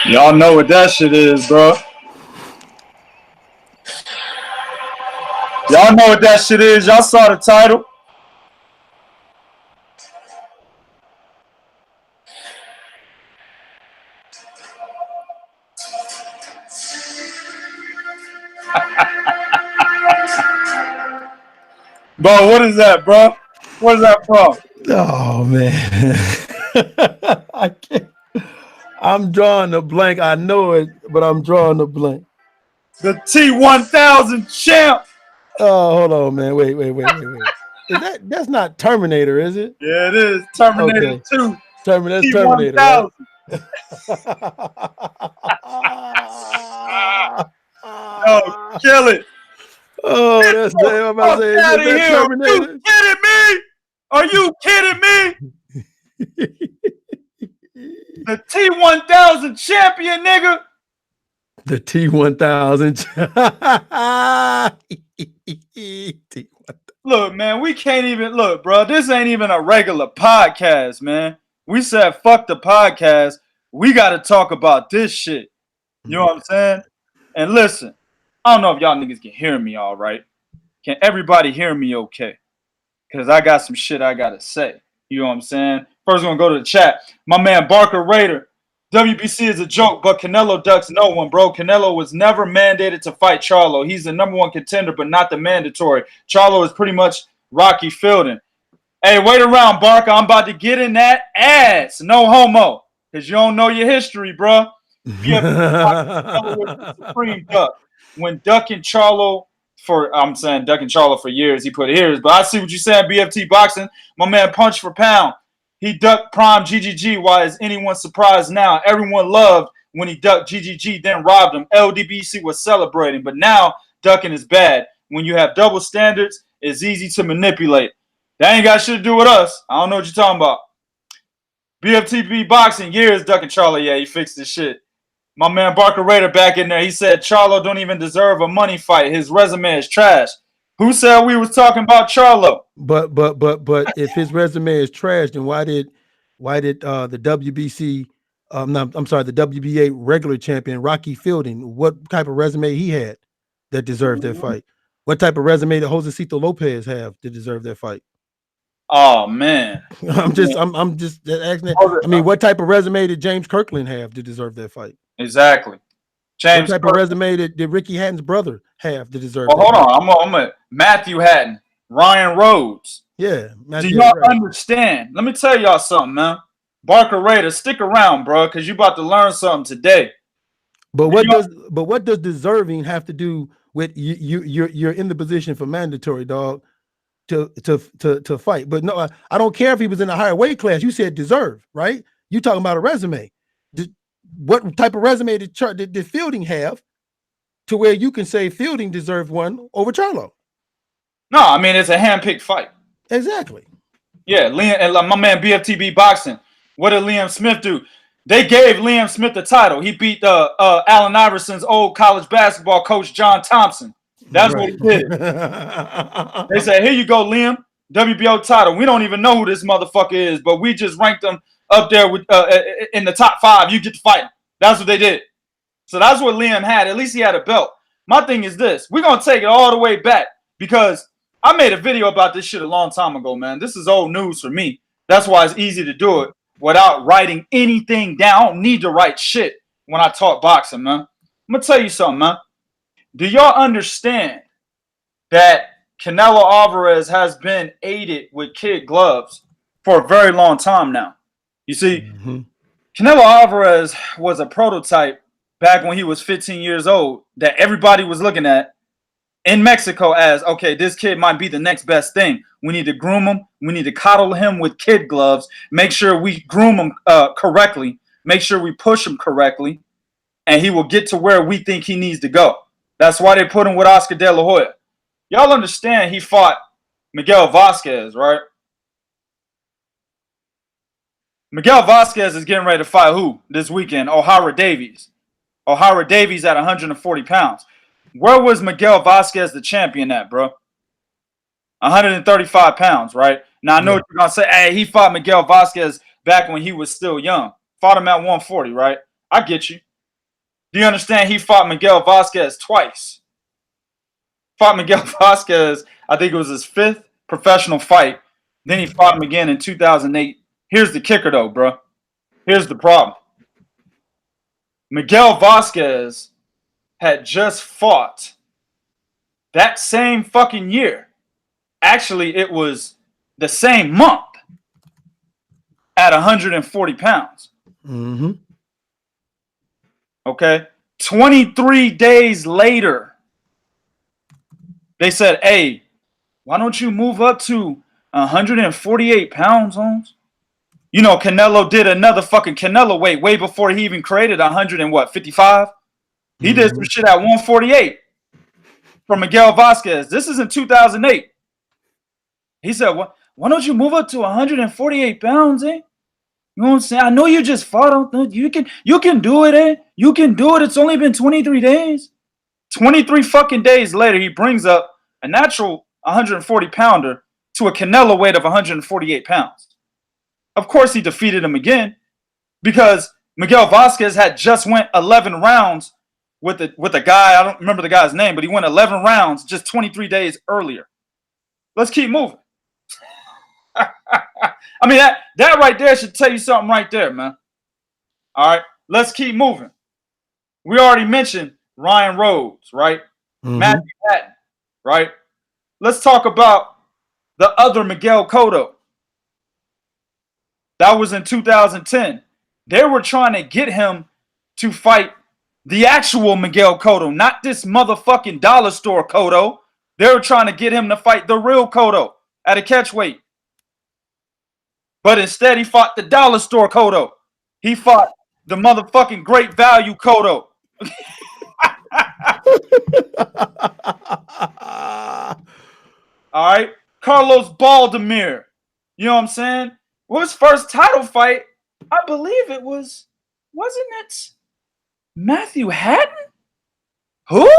Y'all know what that shit is, bro. Y'all know what that shit is. Y'all saw the title. Bro, what is that, bro? What is that from? Oh man. I can't. I'm drawing a blank. I know it, but I'm drawing a blank. The T1000 champ. Oh, hold on, man. Wait. Is that's not Terminator, is it? Yeah, it is. Terminator 2. That's Terminator, right? Yo, kill it. Oh, that's damn. I'm about to say, is that Terminator? Are you kidding me? The T1000 champion, nigga. The T1000. Look, man, we can't even look, bro. This ain't even a regular podcast, man. We said fuck the podcast. We got to talk about this shit. You know what I'm saying? And listen, I don't know if y'all niggas can hear me all right. Can everybody hear me okay? Because I got some shit I got to say. You know what I'm saying? First, we're going to go to the chat. My man Barker Raider. WBC is a joke, but Canelo ducks no one, bro. Canelo was never mandated to fight Charlo. He's the #1 contender, but not the mandatory. Charlo is pretty much Rocky Fielding. Hey, wait around, Barker. I'm about to get in that ass. No homo. Because you don't know your history, bro. Canelo was the supreme duck. When ducking Charlo ducking Charlo for years, he put years. But I see what you're saying, BFT Boxing. My man Punch for Pound. He ducked Prime GGG. Why is anyone surprised now? Everyone loved when he ducked GGG, then robbed him. LDBC was celebrating, but now ducking is bad. When you have double standards, it's easy to manipulate. That ain't got shit to do with us. I don't know what you're talking about. BFTB Boxing, years ducking Charlo. Yeah, he fixed his shit. My man Barker Raider back in there. He said Charlo don't even deserve a money fight. His resume is trash. Who said we was talking about Charlo? But if his resume is trash, then why did the WBC no, I'm sorry, the WBA regular champion Rocky Fielding, what type of resume he had that deserved that fight? What type of resume did Josecito Lopez have to deserve that fight? Oh man. I'm just asking that. I mean, what type of resume did James Kirkland have to deserve that fight? Exactly. What type of resume did Ricky Hatton's brother have to deserve that? Hold on. I'm a Matthew Hatton, Ryan Rhodes. Yeah. Do y'all understand? Let me tell y'all something, man. Barker Raider, stick around, bro, because you about to learn something today. But what does deserving have to do with you're in the position for mandatory, dog, to fight? But no, I don't care if he was in a higher weight class. You said deserve, right? You talking about a resume. What type of resume did Fielding have to where you can say Fielding deserved one over Charlo? No, I mean, it's a hand-picked fight. Exactly. Yeah, Liam and my man BFTB Boxing. What did Liam Smith do? They gave Liam Smith the title. He beat Allen Iverson's old college basketball coach, John Thompson. That's right. What he did. They said, here you go, Liam, WBO title. We don't even know who this motherfucker is, but we just ranked him up there with in the top 5. You get to fight him. That's what they did. So that's what Liam had. At least he had a belt. My thing is this. We're going to take it all the way back because I made a video about this shit a long time ago, man. This is old news for me. That's why it's easy to do it without writing anything down. I don't need to write shit when I talk boxing, man. I'm going to tell you something, man. Do y'all understand that Canelo Alvarez has been aided with kid gloves for a very long time now? You see, Canelo Alvarez was a prototype back when he was 15 years old that everybody was looking at in Mexico as, okay, this kid might be the next best thing. We need to groom him. We need to coddle him with kid gloves. Make sure we groom him correctly. Make sure we push him correctly. And he will get to where we think he needs to go. That's why they put him with Oscar De La Hoya. Y'all understand he fought Miguel Vasquez, right? Miguel Vasquez is getting ready to fight who this weekend? O'Hara Davies. O'Hara Davies at 140 pounds. Where was Miguel Vasquez the champion at, bro? 135 pounds, right? Now, I know what you're going to say. Hey, he fought Miguel Vasquez back when he was still young. Fought him at 140, right? I get you. Do you understand he fought Miguel Vasquez twice? Fought Miguel Vasquez, I think it was his 5th professional fight. Then he fought him again in 2008. Here's the kicker, though, bro. Here's the problem. Miguel Vasquez had just fought that same fucking year. Actually, it was the same month at 140 pounds. Mm-hmm. Okay? 23 days later, they said, hey, why don't you move up to 148 pounds, Holmes? You know, Canelo did another fucking Canelo weight way before he even created 155. He did some shit at 148 for Miguel Vasquez. This is in 2008. He said, why don't you move up to 148 pounds, eh? You know what I'm saying? I know you just fought. You can do it, eh? You can do it. It's only been 23 days. 23 fucking days later, he brings up a natural 140 pounder to a Canelo weight of 148 pounds. Of course, he defeated him again because Miguel Vasquez had just went 11 rounds with a guy. I don't remember the guy's name, but he went 11 rounds just 23 days earlier. Let's keep moving. I mean, that right there should tell you something right there, man. All right, let's keep moving. We already mentioned Ryan Rhodes, right? Mm-hmm. Matthew Hatton, right? Let's talk about the other Miguel Cotto. That was in 2010. They were trying to get him to fight the actual Miguel Cotto, not this motherfucking dollar store Cotto. They were trying to get him to fight the real Cotto at a catchweight. But instead, he fought the dollar store Cotto. He fought the motherfucking great value Cotto. All right. Carlos Baldomir. You know what I'm saying? Well, his first title fight, I believe it was, wasn't it Matthew Hatton? Who?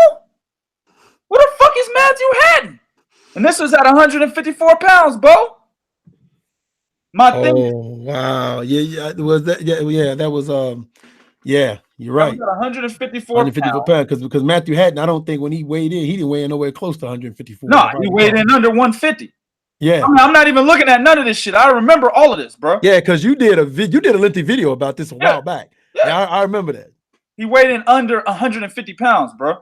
What the fuck is Matthew Hatton? And this was at 154 pounds, Bo. Wow. Yeah. Was that? Yeah. That was. Yeah. You're right. 154 pounds. Because Matthew Hatton, I don't think when he weighed in, he didn't weigh in nowhere close to 154. No, he weighed in under 150. Yeah, I'm not even looking at none of this shit. I remember all of this, bro. Yeah, because you did a lengthy video about this a while back. Yeah, I remember that. He weighed in under 150 pounds, bro.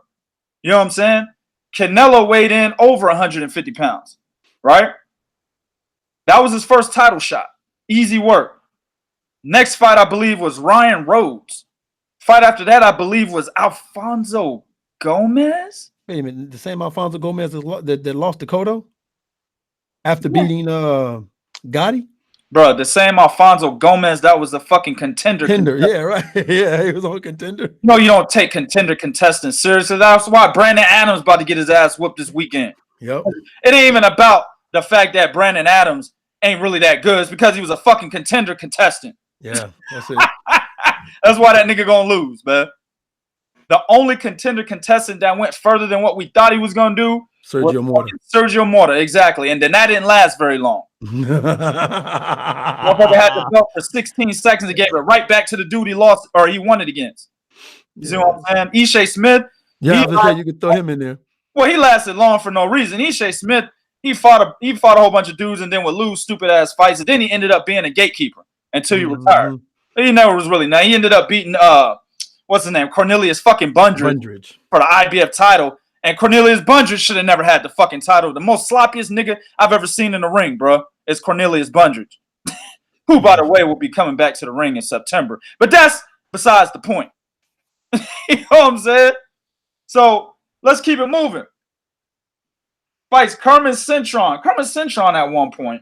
You know what I'm saying? Canelo weighed in over 150 pounds, right? That was his first title shot. Easy work. Next fight, I believe, was Ryan Rhodes. Fight after that, I believe, was Alfonso Gomez. Wait a minute, the same Alfonso Gomez that lost to Cotto? After beating Gotti? Bro, the same Alfonso Gomez that was the fucking contender. Yeah, right. Yeah, he was on contender. No, you don't take contender contestants seriously. That's why Brandon Adams about to get his ass whooped this weekend. Yep. It ain't even about the fact that Brandon Adams ain't really that good. It's because he was a fucking contender contestant. Yeah, that's it. That's why that nigga gonna lose, man. The only contender contestant that went further than what we thought he was gonna do, Sergio Mora. Sergio Mora, exactly. And then that didn't last very long. Motherfucker had the belt for 16 seconds and gave it right back to the dude he lost or he won it against. You see what I'm saying? Ishe Smith. Yeah, you could throw him in there. Well, he lasted long for no reason. Ishe Smith, he fought a whole bunch of dudes and then would lose stupid ass fights. And then he ended up being a gatekeeper until he retired. He never was really. Now he ended up beating what's his name? Cornelius fucking Bundridge for the IBF title. And Cornelius Bundridge should have never had the fucking title. The most sloppiest nigga I've ever seen in the ring, bro, is Cornelius Bundridge. who, by the way, will be coming back to the ring in September. But that's besides the point. You know what I'm saying? So let's keep it moving. Fights Kermit Cintron. Kermit Cintron at one point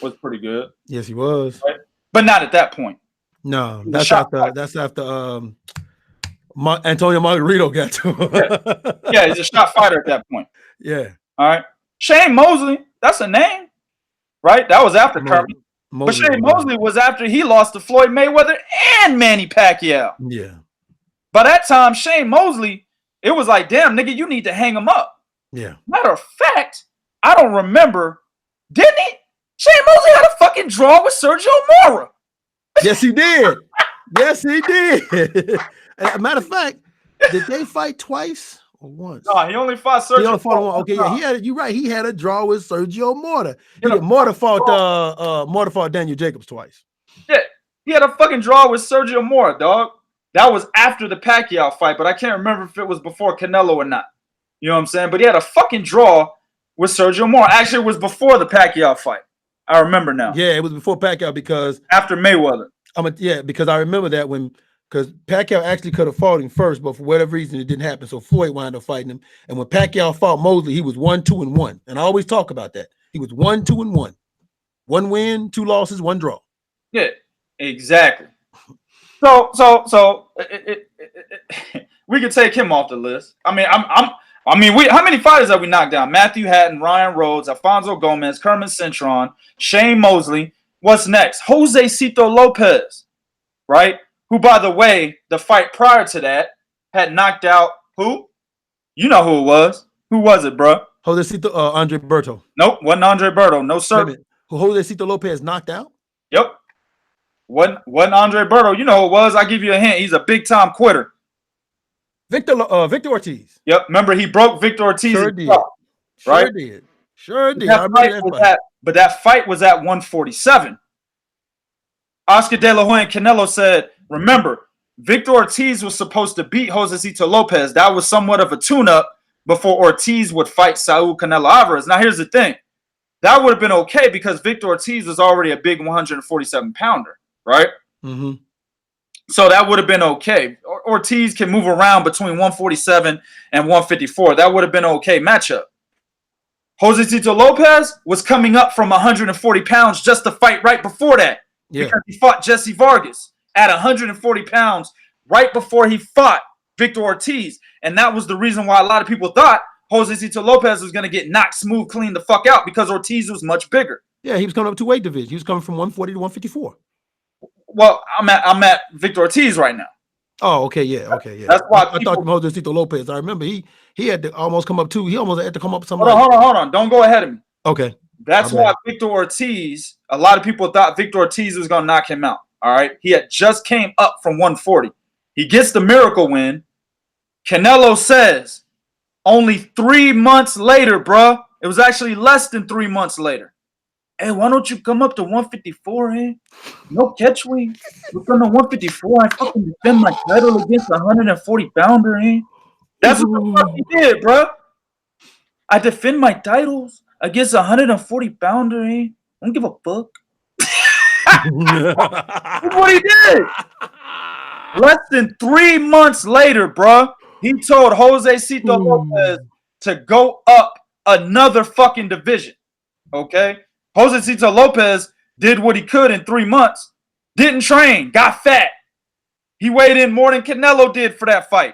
was pretty good. Yes, he was. Right? But not at that point. No, that's after Antonio Margarito got to him. Yeah, he's a shot fighter at that point. Yeah. All right. Shane Mosley, that's a name. Right? That was after Kermit. But Shane Mosley was after he lost to Floyd Mayweather and Manny Pacquiao. Yeah. By that time, Shane Mosley, it was like, damn, nigga, you need to hang him up. Yeah. Matter of fact, I don't remember. Didn't he? Shane Mosley had a fucking draw with Sergio Mora. Yes, he did. Yes, he did. Matter of fact, did they fight twice or once? No, he only fought Sergio. He only fought one. Okay, yeah, you're right. He had a draw with Sergio Mora. Mora fought Daniel Jacobs twice. Yeah, he had a fucking draw with Sergio Mora, dog. That was after the Pacquiao fight, but I can't remember if it was before Canelo or not. You know what I'm saying? But he had a fucking draw with Sergio Mora. Actually, it was before the Pacquiao fight. I remember now. Yeah, it was before Pacquiao because after Mayweather. Because I remember that because Pacquiao actually could have fought him first, but for whatever reason it didn't happen. So Floyd wound up fighting him. And when Pacquiao fought Mosley, he was 1-2-1. And I always talk about that. He was 1-2-1. 1 win, 2 losses, 1 draw. Yeah, exactly. So we could take him off the list. I mean, how many fighters have we knocked down? Matthew Hatton, Ryan Rhodes, Alfonso Gomez, Kermit Cintron, Shane Mosley. What's next? Jose Cito Lopez, right? Who, by the way, the fight prior to that had knocked out who? You know who it was. Who was it, bro? Jose Cito, Andre Berto. Nope, wasn't Andre Berto. No, sir. Who Jose Cito Lopez knocked out? Yep. Wasn't Andre Berto. You know who it was. I'll give you a hint. He's a big-time quitter. Victor Ortiz. Yep. Remember, he broke Victor Ortiz. Sure did. Right? Sure did. But that fight was at 147. Oscar De La Hoya and Canelo said, remember, Victor Ortiz was supposed to beat Jose Cito Lopez. That was somewhat of a tune-up before Ortiz would fight Saul Canelo Alvarez. Now, here's the thing. That would have been okay because Victor Ortiz was already a big 147-pounder, right? Mm-hmm. So that would have been okay. Ortiz can move around between 147 and 154. That would have been an okay matchup. Jose Cito Lopez was coming up from 140 pounds just to fight right before that. Yeah. Because he fought Jesse Vargas at 140 pounds right before he fought Victor Ortiz. And that was the reason why a lot of people thought Jose Cito Lopez was going to get knocked smooth clean the fuck out because Ortiz was much bigger. Yeah, he was coming up to weight division. He was coming from 140 to 154. Well, I'm at Victor Ortiz right now. Oh, okay, yeah. That's why I thought Jose Cito Lopez. I remember he had to almost come up too. He almost had to come up something. Hold on. Don't go ahead of me. Okay. That's why Victor Ortiz, a lot of people thought Victor Ortiz was going to knock him out. All right. He had just came up from 140. He gets the miracle win. Canelo says only 3 months later, bruh. It was actually less than 3 months later. Hey, why don't you come up to 154, eh? No catch weight. We're going to 154. I fucking defend my title against a 140-pounder, eh? That's what the fuck he did, bro. I defend my titles against a 140-pounder, eh? I don't give a fuck. That's what he did. Less than 3 months later, bro, he told Jose Cito Lopez to go up another fucking division, okay? Jose Cito Lopez did what he could in 3 months. Didn't train. Got fat. He weighed in more than Canelo did for that fight.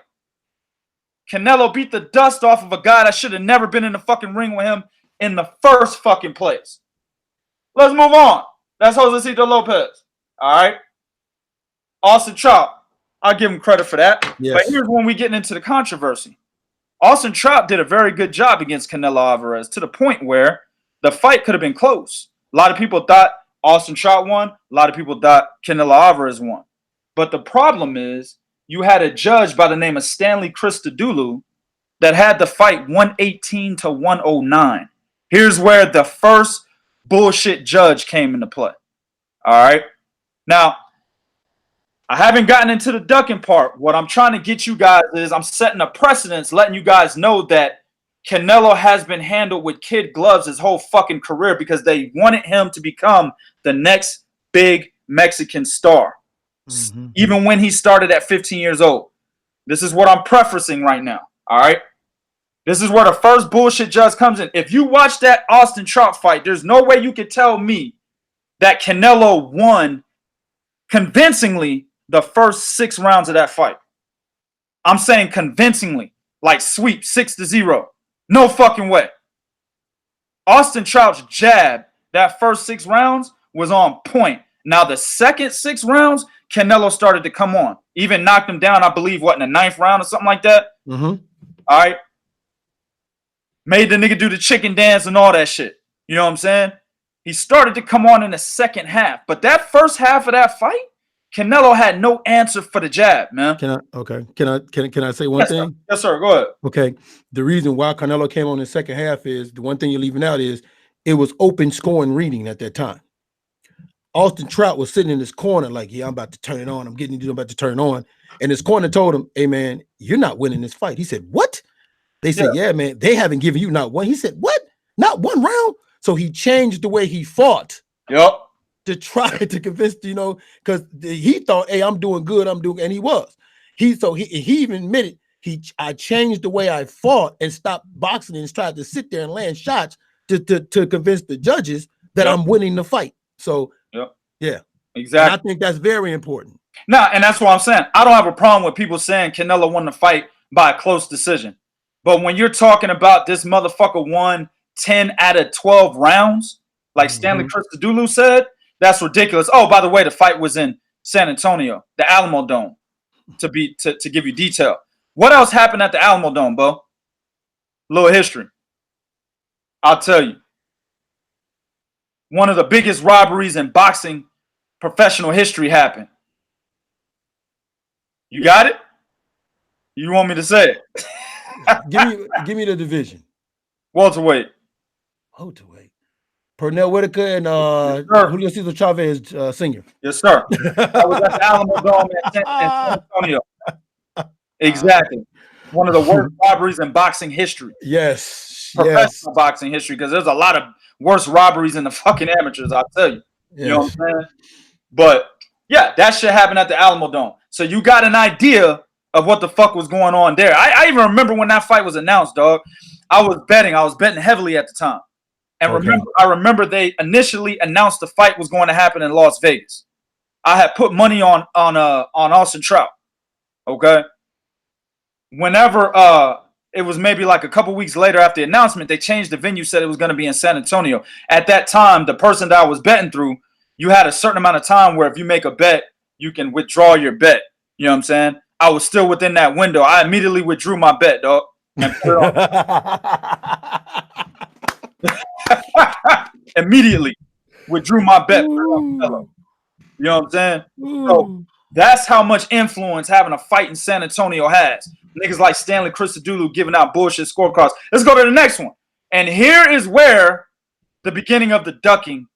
Canelo beat the dust off of a guy that should have never been in the fucking ring with him in the first fucking place. Let's move on. That's Jose Cito Lopez. All right. Austin Trout. I'll give him credit for that. Yes. But here's when we getting into the controversy. Austin Trout did a very good job against Canelo Alvarez to the point where the fight could have been close. A lot of people thought Austin Trout won. A lot of people thought Canelo Alvarez won. But the problem is you had a judge by the name of Stanley Christodoulou that had the fight 118 to 109. Here's where the first bullshit judge came into play. All right. Now, I haven't gotten into the ducking part. What I'm trying to get you guys is I'm setting a precedence, letting you guys know that Canelo has been handled with kid gloves his whole fucking career because they wanted him to become the next big Mexican star, even when he started at 15 years old. This is what I'm prefacing right now, all right? This is where the first bullshit just comes in. If you watch that Austin Trout fight, there's no way you could tell me that Canelo won convincingly the first 6 rounds of that fight. I'm saying convincingly, like sweep 6-0. No fucking way. Austin Trout's jab, that first 6 rounds, was on point. Now, the second 6 rounds, Canelo started to come on. Even knocked him down, I believe, what, in the 9th round or something like that? All right. Made the nigga do the chicken dance and all that shit. You know what I'm saying? He started to come on in the second half. But that first half of that fight, Canelo had no answer for the jab, man. Can I say one thing? Sir. Yes, sir. Go ahead. Okay. The reason why Canelo came on in the second half is the one thing you're leaving out is it was open scoring reading at that time. Austin Trout was sitting in his corner like, yeah, I'm about to turn it on. I'm about to turn on. And his corner told him, hey, man, you're not winning this fight. He said, what? They said, yeah, man, they haven't given you not one. He said, what? Not one round? So he changed the way he fought. Yep. To try to convince, because he thought, hey, I'm doing good. And he was. He even admitted, I changed the way I fought and stopped boxing and tried to sit there and land shots to convince the judges that I'm winning the fight. So, yeah, exactly. And I think that's very important. Nah, and that's what I'm saying. I don't have a problem with people saying Canelo won the fight by a close decision. But when you're talking about this motherfucker won 10 out of 12 rounds, like Stanley Christodoulou said, that's ridiculous. Oh, by the way, the fight was in San Antonio, the Alamo Dome, to give you detail. What else happened at the Alamo Dome, Bo? Little history. I'll tell you. One of the biggest robberies in boxing professional history happened. You got it? You want me to say it? give me the division. Welterweight. Pernell Whitaker and Julio Cesar Chavez Sr. Yes, sir. I was at the Alamo Dome in San Antonio. Exactly. One of the worst robberies in boxing history. Yes. Professional boxing history, because there's a lot of worse robberies in the fucking amateurs, I'll tell you. You know what I'm saying? But, yeah, that shit happened at the Alamo Dome. So you got an idea of what the fuck was going on there. I even remember when that fight was announced, dog. I was betting heavily at the time. And I remember they initially announced the fight was going to happen in Las Vegas. I had put money on Austin Trout. Okay. Whenever it was maybe like a couple weeks later after the announcement, they changed the venue, said it was going to be in San Antonio. At that time, the person that I was betting through, you had a certain amount of time where if you make a bet, you can withdraw your bet. You know what I'm saying? I was still within that window. I immediately withdrew my bet, dog. Immediately withdrew my bet. You know what I'm saying? So that's how much influence having a fight in San Antonio has. Niggas like Stanley Christodoulou giving out bullshit scorecards. Let's go to the next one. And here is where the beginning of the ducking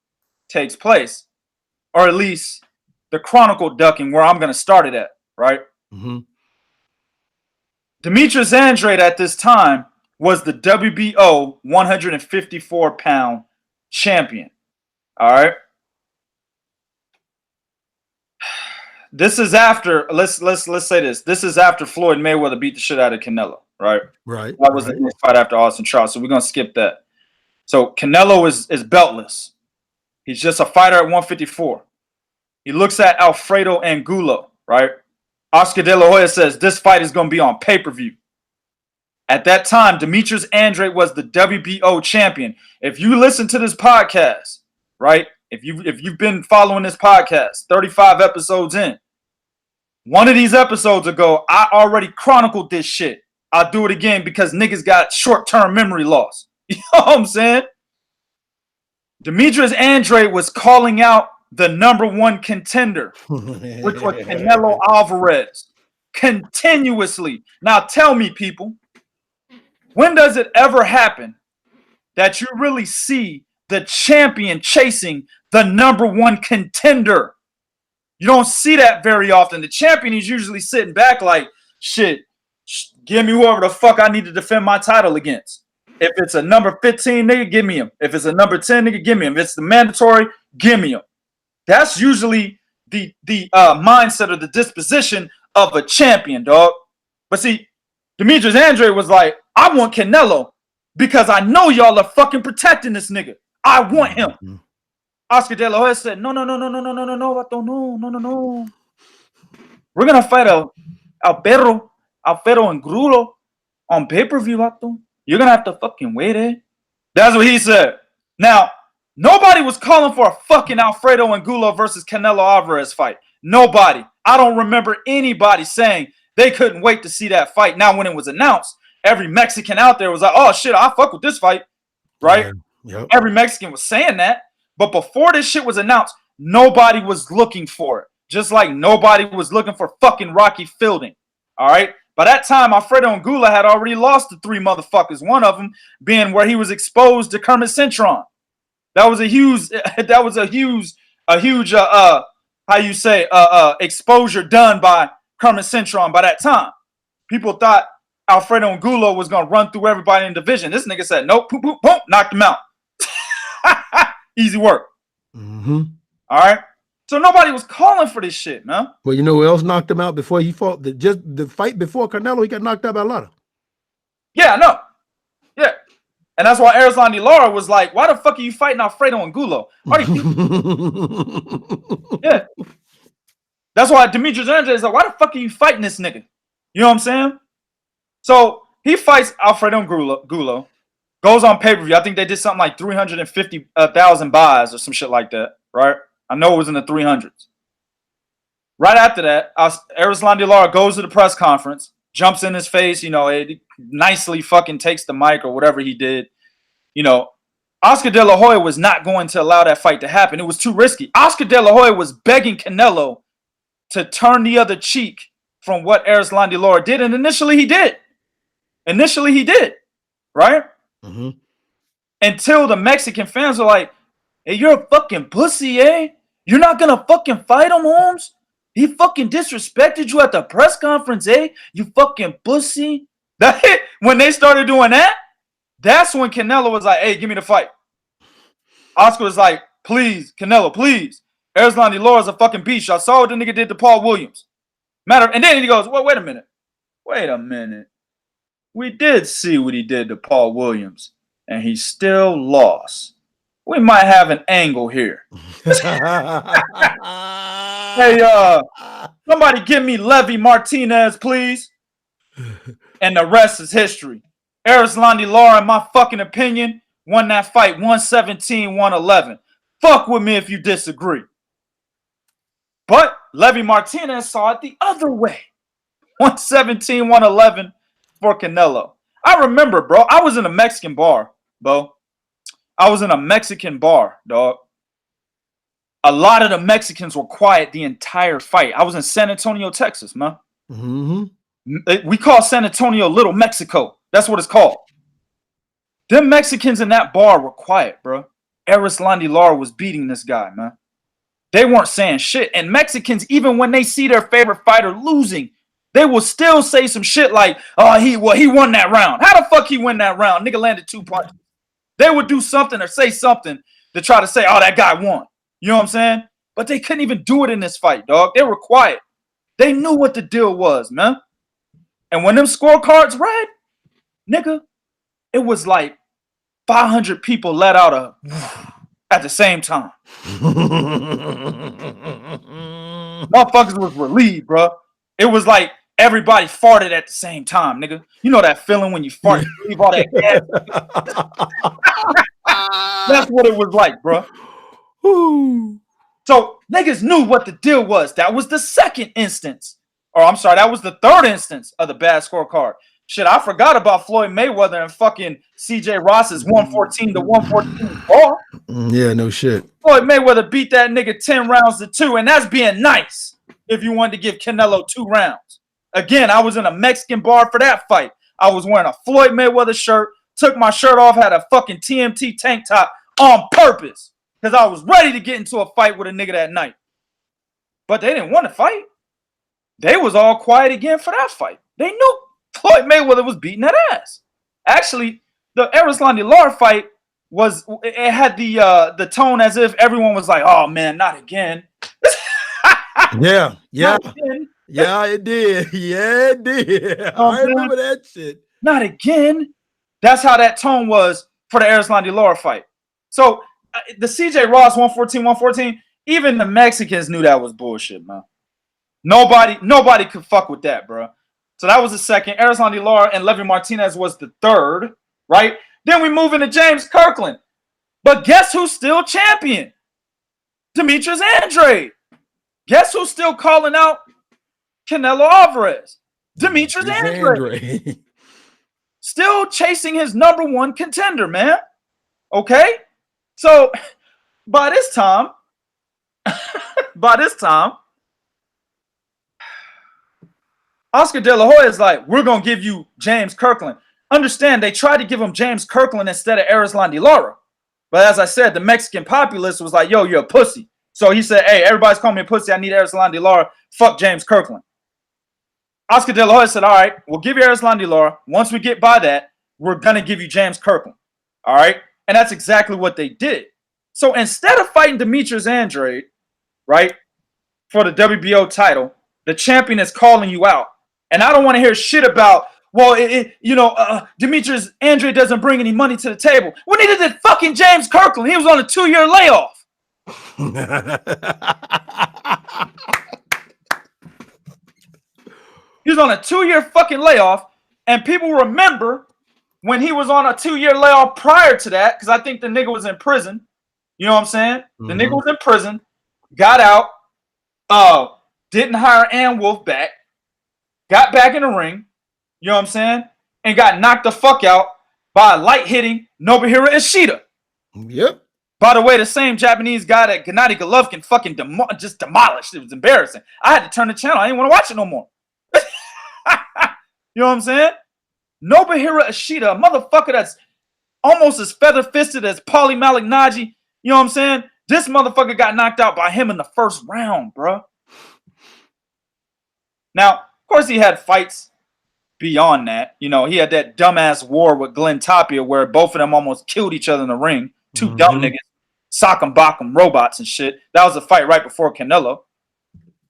takes place. Or at least the chronicle ducking, where I'm going to start it at, right? Demetrius Andrade at this time was the WBO 154-pound champion. All right. This is after, let's say this. This is after Floyd Mayweather beat the shit out of Canelo, right? Right. That was the next fight after Austin Trout, so we're going to skip that. So Canelo is beltless. He's just a fighter at 154. He looks at Alfredo Angulo, right? Oscar De La Hoya says this fight is going to be on pay-per-view. At that time, Demetrius Andrade was the WBO champion. If you listen to this podcast, right? If you've been following this podcast, 35 episodes in, one of these episodes ago, I already chronicled this shit. I'll do it again because niggas got short-term memory loss. You know what I'm saying? Demetrius Andrade was calling out the #1 contender, which was Canelo Alvarez, continuously. Now tell me, people, when does it ever happen that you really see the champion chasing the #1 contender? You don't see that very often. The champion is usually sitting back like, shit, give me whoever the fuck I need to defend my title against. If it's a number 15 nigga, give me him. If it's a number 10 nigga, give me him. If it's the mandatory, give me him. That's usually mindset or the disposition of a champion, dog. But see, Demetrius Andrade was like, I want Canelo because I know y'all are fucking protecting this nigga. I want him. Mm-hmm. Oscar De La Hoya said, no, no. We're gonna fight Alfredo and Grulo on pay-per-view, vato. You're gonna have to fucking wait, eh? That's what he said. Now, nobody was calling for a fucking Alfredo and Grulo versus Canelo Alvarez fight. Nobody. I don't remember anybody saying they couldn't wait to see that fight. Now, when it was announced, every Mexican out there was like, oh shit, I fuck with this fight, right? Yeah. Yep. Every Mexican was saying that. But before this shit was announced, nobody was looking for it. Just like nobody was looking for fucking Rocky Fielding. All right? By that time, Alfredo and Gula had already lost to 3 motherfuckers. One of them being where he was exposed to Kermit Cintron. That was a huge exposure done by Kermit Cintron by that time. People thought Alfredo and Gula was gonna run through everybody in the division. This nigga said, nope, poop, poop, boom, knocked him out. Easy work. Mm-hmm. All right. So nobody was calling for this shit, man. Well, you know who else knocked him out before he fought? The fight before Canelo, he got knocked out by Lara. Yeah, I know. Yeah. And that's why Erislandy Lara was like, why the fuck are you fighting Alfredo and Gulo? Yeah. That's why Demetrius Andrade is like, why the fuck are you fighting this nigga? You know what I'm saying? So he fights Alfredo and Gulo, goes on pay-per-view. I think they did something like 350,000 buys or some shit like that, right? I know it was in the 300s. Right after that, Erislandy Lara goes to the press conference, jumps in his face, you know, it nicely fucking takes the mic or whatever he did. You know, Oscar De La Hoya was not going to allow that fight to happen. It was too risky. Oscar De La Hoya was begging Canelo to turn the other cheek from what Erislandy Lara did, and initially he did. Right? Mm-hmm. Until the Mexican fans were like, hey, you're a fucking pussy, eh? You're not gonna fucking fight him, Holmes? He fucking disrespected you at the press conference, eh? You fucking pussy. When they started doing that, that's when Canelo was like, hey, give me the fight. Oscar was like, please, Canelo, please. Erislandy Lara's a fucking beast. I saw what the nigga did to Paul Williams. And then he goes, well, wait a minute. We did see what he did to Paul Williams, and he still lost. We might have an angle here. Hey, somebody give me Levy Martinez, please. And the rest is history. Erislandy Lara, in my fucking opinion, won that fight 117-111. Fuck with me if you disagree. But Levy Martinez saw it the other way. 117-111 for Canelo. I remember, bro, I was in a Mexican bar, Bo. I was in a Mexican bar, dog. A lot of the Mexicans were quiet the entire fight. I was in San Antonio, Texas, man. Mm-hmm. We call San Antonio Little Mexico. That's what it's called. Them Mexicans in that bar were quiet, bro. Erislandy Lara was beating this guy, man. They weren't saying shit. And Mexicans, even when they see their favorite fighter losing, they will still say some shit like, oh, he won that round. How the fuck he win that round? Nigga landed 2 punches. They would do something or say something to try to say, oh, that guy won. You know what I'm saying? But they couldn't even do it in this fight, dog. They were quiet. They knew what the deal was, man. And when them scorecards read, nigga, it was like 500 people let out at the same time. Motherfuckers was relieved, bro. It was like everybody farted at the same time, nigga. You know that feeling when you fart and leave all that gas? That's what it was like, bro. So niggas knew what the deal was. That was the second instance. Or I'm sorry, that was the third instance of the bad scorecard. Shit, I forgot about Floyd Mayweather and fucking CJ Ross's 114-114 bar. Yeah, no shit. Floyd Mayweather beat that nigga 10-2, and that's being nice if you wanted to give Canelo 2 rounds. Again, I was in a Mexican bar for that fight. I was wearing a Floyd Mayweather shirt, took my shirt off, had a fucking TMT tank top on purpose because I was ready to get into a fight with a nigga that night. But they didn't want to fight. They was all quiet again for that fight. They knew Floyd Mayweather was beating that ass. Actually, the Erislandy Lara fight it had the tone as if everyone was like, oh man, not again. Yeah, Not again. yeah, it did. Yeah, it did. I remember that shit. Not again. That's how that tone was for the Erislandy Lara fight. So the CJ Ross 114, even the Mexicans knew that was bullshit, man. Nobody could fuck with that, bro. So that was the second. Erislandy Lara and Levy Martinez was the third, right? Then we move into James Kirkland. But guess who's still champion? Demetrius Andrade. Guess who's still calling out Canelo Alvarez? Demetrius Andrade. Still chasing his number one contender, man. Okay? So by this time, Oscar De La Hoya is like, we're going to give you James Kirkland. Understand, they tried to give him James Kirkland instead of Erislandy Lara. But as I said, the Mexican populace was like, yo, you're a pussy. So he said, hey, everybody's calling me a pussy. I need Erislandy Lara. Fuck James Kirkland. Oscar De La Hoya said, all right, we'll give you Erislandy Lara. Once we get by that, we're going to give you James Kirkland. All right? And that's exactly what they did. So instead of fighting Demetrius Andrade, right, for the WBO title, the champion is calling you out. And I don't want to hear shit about, well, Demetrius Andrade doesn't bring any money to the table. We needed that fucking James Kirkland. He was on a 2-year layoff. He was on a 2-year fucking layoff. And people remember when he was on a 2-year layoff prior to that, because I think the nigga was in prison. You know what I'm saying? The nigga was in prison, got out, didn't hire Ann Wolf back, got back in the ring, you know what I'm saying? And got knocked the fuck out by a light-hitting Nobuhiro Ishida. Yep. By the way, the same Japanese guy that Gennady Golovkin fucking just demolished. It was embarrassing. I had to turn the channel. I didn't want to watch it no more. You know what I'm saying? Nobuhiro Ishida, a motherfucker that's almost as feather-fisted as Paulie Malignaggi. You know what I'm saying? This motherfucker got knocked out by him in the first round, bro. Now, of course, he had fights beyond that. You know, he had that dumbass war with Glenn Tapia where both of them almost killed each other in the ring. Two dumb niggas, sock 'em, bock 'em, robots and shit. That was a fight right before Canelo.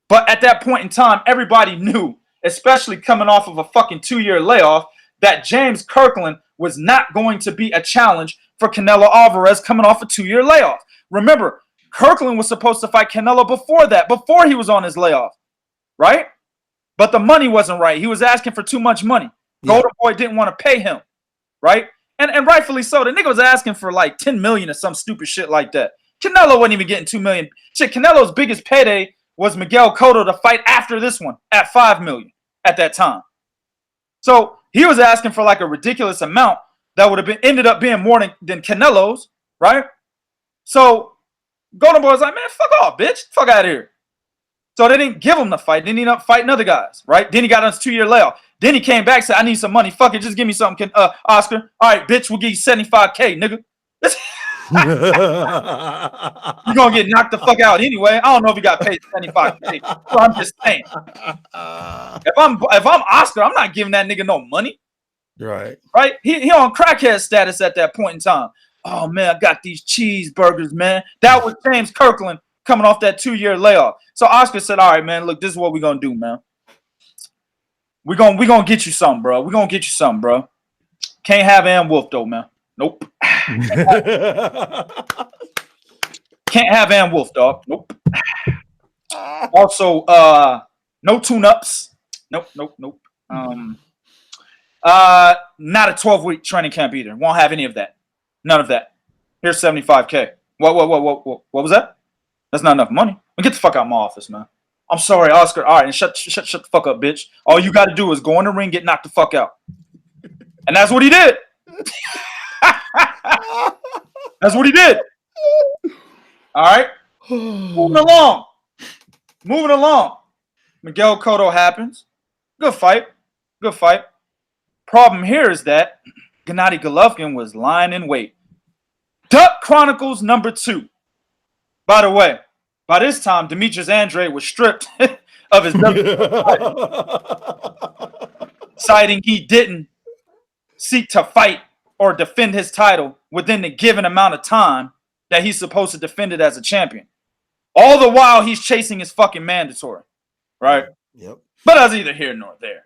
But at that point in time, everybody knew, especially coming off of a fucking 2-year layoff, that James Kirkland was not going to be a challenge for Canelo Alvarez coming off a 2-year layoff. Remember, Kirkland was supposed to fight Canelo before that, before he was on his layoff, right? But the money wasn't right. He was asking for too much money. Golden Boy didn't want to pay him, right? And rightfully so. The nigga was asking for like 10 million or some stupid shit like that. Canelo wasn't even getting 2 million. Shit, Canelo's biggest payday was Miguel Cotto to fight after this one at 5 million at that time. So he was asking for like a ridiculous amount that would have ended up being more than Canelo's, right? So Golden Boy was like, man, fuck off, bitch. Fuck out of here. So they didn't give him the fight. Then he ended up fighting other guys, right? Then he got on his 2-year layoff. Then he came back and said, I need some money. Fuck it, just give me something, Oscar. All right, bitch, we'll give you 75K, nigga. You're going to get knocked the fuck out anyway. I don't know if he got paid 75K. So I'm just saying. If I'm Oscar, I'm not giving that nigga no money. Right. Right? He on crackhead status at that point in time. Oh, man, I got these cheeseburgers, man. That was James Kirkland coming off that 2-year layoff. So Oscar said, all right, man, look, this is what we're going to do, man. We're gonna get you something, bro. We're going to get you something, bro. Can't have Ann Wolf, though, man. Nope. Can't have Ann Wolf, dog. Nope. Also, no tune-ups. Nope. Not a 12-week training camp either. Won't have any of that. None of that. Here's 75K. What was that? That's not enough money. Get the fuck out of my office, man. I'm sorry, Oscar. All right, and shut the fuck up, bitch. All you got to do is go in the ring, get knocked the fuck out. And that's what he did. That's what he did. All right. Moving along. Miguel Cotto happens. Good fight. Problem here is that Gennady Golovkin was lying in wait. Duck Chronicles #2. By the way, by this time, Demetrius Andrade was stripped of his citing he didn't seek to fight or defend his title within the given amount of time that he's supposed to defend it as a champion. All the while he's chasing his fucking mandatory, right? Yep. But that's either here nor there.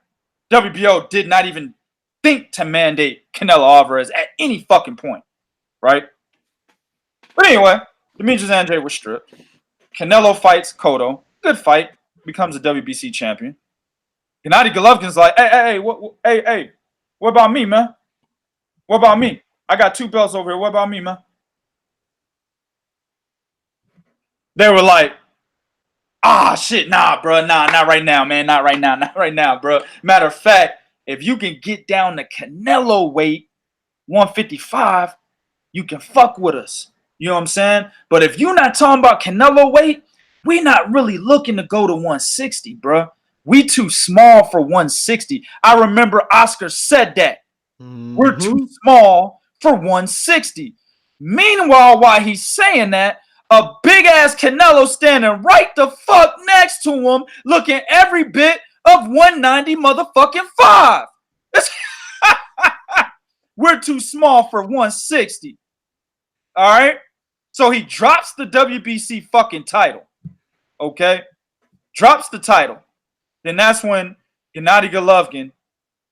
WBO did not even think to mandate Canelo Alvarez at any fucking point, right? But anyway, Demetrius Andrade was stripped. Canelo fights Cotto. Good fight. Becomes a WBC champion. Gennady Golovkin's like, hey, what about me, man? What about me? I got 2 belts over here. What about me, man? They were like, shit, nah, bro. Nah, not right now, man. Not right now, bro. Matter of fact, if you can get down to Canelo weight, 155, you can fuck with us. You know what I'm saying? But if you're not talking about Canelo weight, we're not really looking to go to 160, bro. We too small for 160. I remember Oscar said that. We're too small for 160. Meanwhile, while he's saying that, a big-ass Canelo standing right the fuck next to him, looking every bit of 190 motherfucking 5. We're too small for 160. All right? So he drops the WBC fucking title. Okay? Drops the title. Then that's when Gennady Golovkin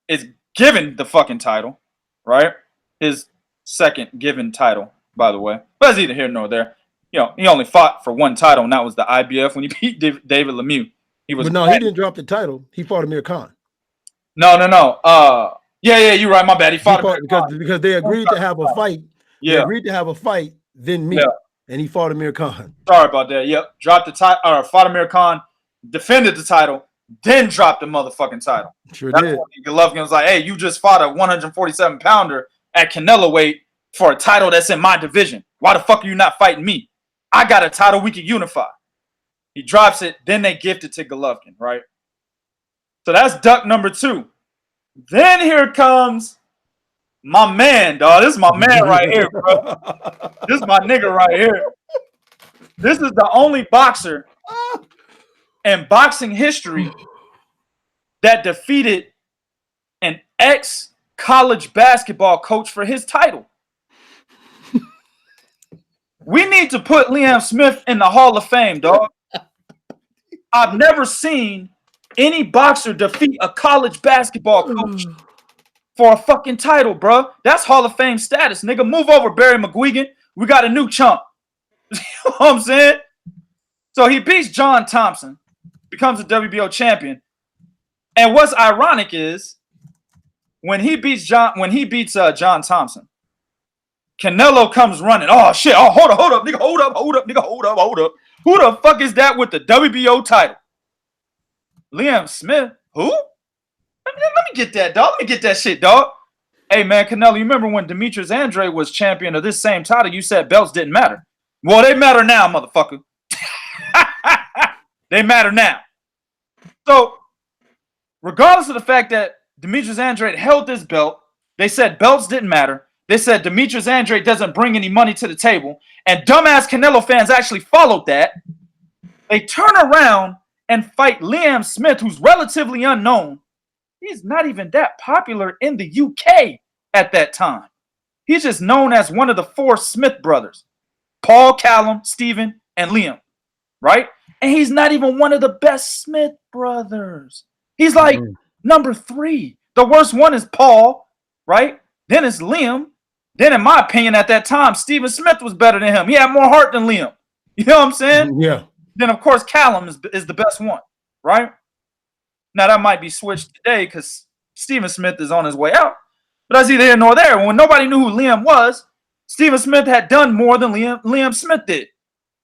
is given the fucking title, right? His second given title, by the way. But it's either here nor there. You know, he only fought for 1 title, and that was the IBF when he beat David Lemieux. He didn't drop the title. He fought Amir Khan. No. Yeah, you're right. My bad. He fought because they agreed to have a fight. Yeah. They agreed to have a fight, then meet, and he fought Amir Khan. Sorry about that. Yep. Dropped the title, or fought Amir Khan, defended the title, then dropped the motherfucking title. Sure did. Golovkin was like, hey, you just fought a 147-pounder at Canelo weight for a title that's in my division. Why the fuck are you not fighting me? I got a title we can unify. He drops it, then they gift it to Golovkin, right? So that's duck number 2. Then here comes my man, dog. This is my man right here, bro. This is my nigga right here. This is the only boxer in boxing history that defeated an ex-college basketball coach for his title. We need to put Liam Smith in the Hall of Fame, dog. I've never seen any boxer defeat a college basketball coach for a fucking title, bro. That's Hall of Fame status, nigga. Move over, Barry McGuigan. We got a new chump. You know what I'm saying? So he beats John Thompson, becomes a WBO champion. And what's ironic is when he beats John Thompson, Canelo comes running. Oh shit! Oh, hold up, nigga, hold up. Who the fuck is that with the WBO title? Liam Smith. Who? Let me get that, dog. Let me get that shit, dog. Hey man, Canelo, you remember when Demetrius Andrade was champion of this same title? You said belts didn't matter. Well, they matter now, motherfucker. They matter now. So, regardless of the fact that Demetrius Andrade held this belt, they said belts didn't matter. They said Demetrius Andrade doesn't bring any money to the table. And dumbass Canelo fans actually followed that. They turn around and fight Liam Smith, who's relatively unknown. He's not even that popular in the UK at that time. He's just known as one of the 4 Smith brothers. Paul, Callum, Stephen, and Liam. Right? And he's not even one of the best Smith brothers. He's like number 3. The worst one is Paul, right? Then it's Liam. Then, in my opinion, at that time, Stephen Smith was better than him. He had more heart than Liam. You know what I'm saying? Yeah. Then, of course, Callum is the best one, right? Now, that might be switched today because Stephen Smith is on his way out. But that's neither here nor there. When nobody knew who Liam was, Stephen Smith had done more than Liam Smith did.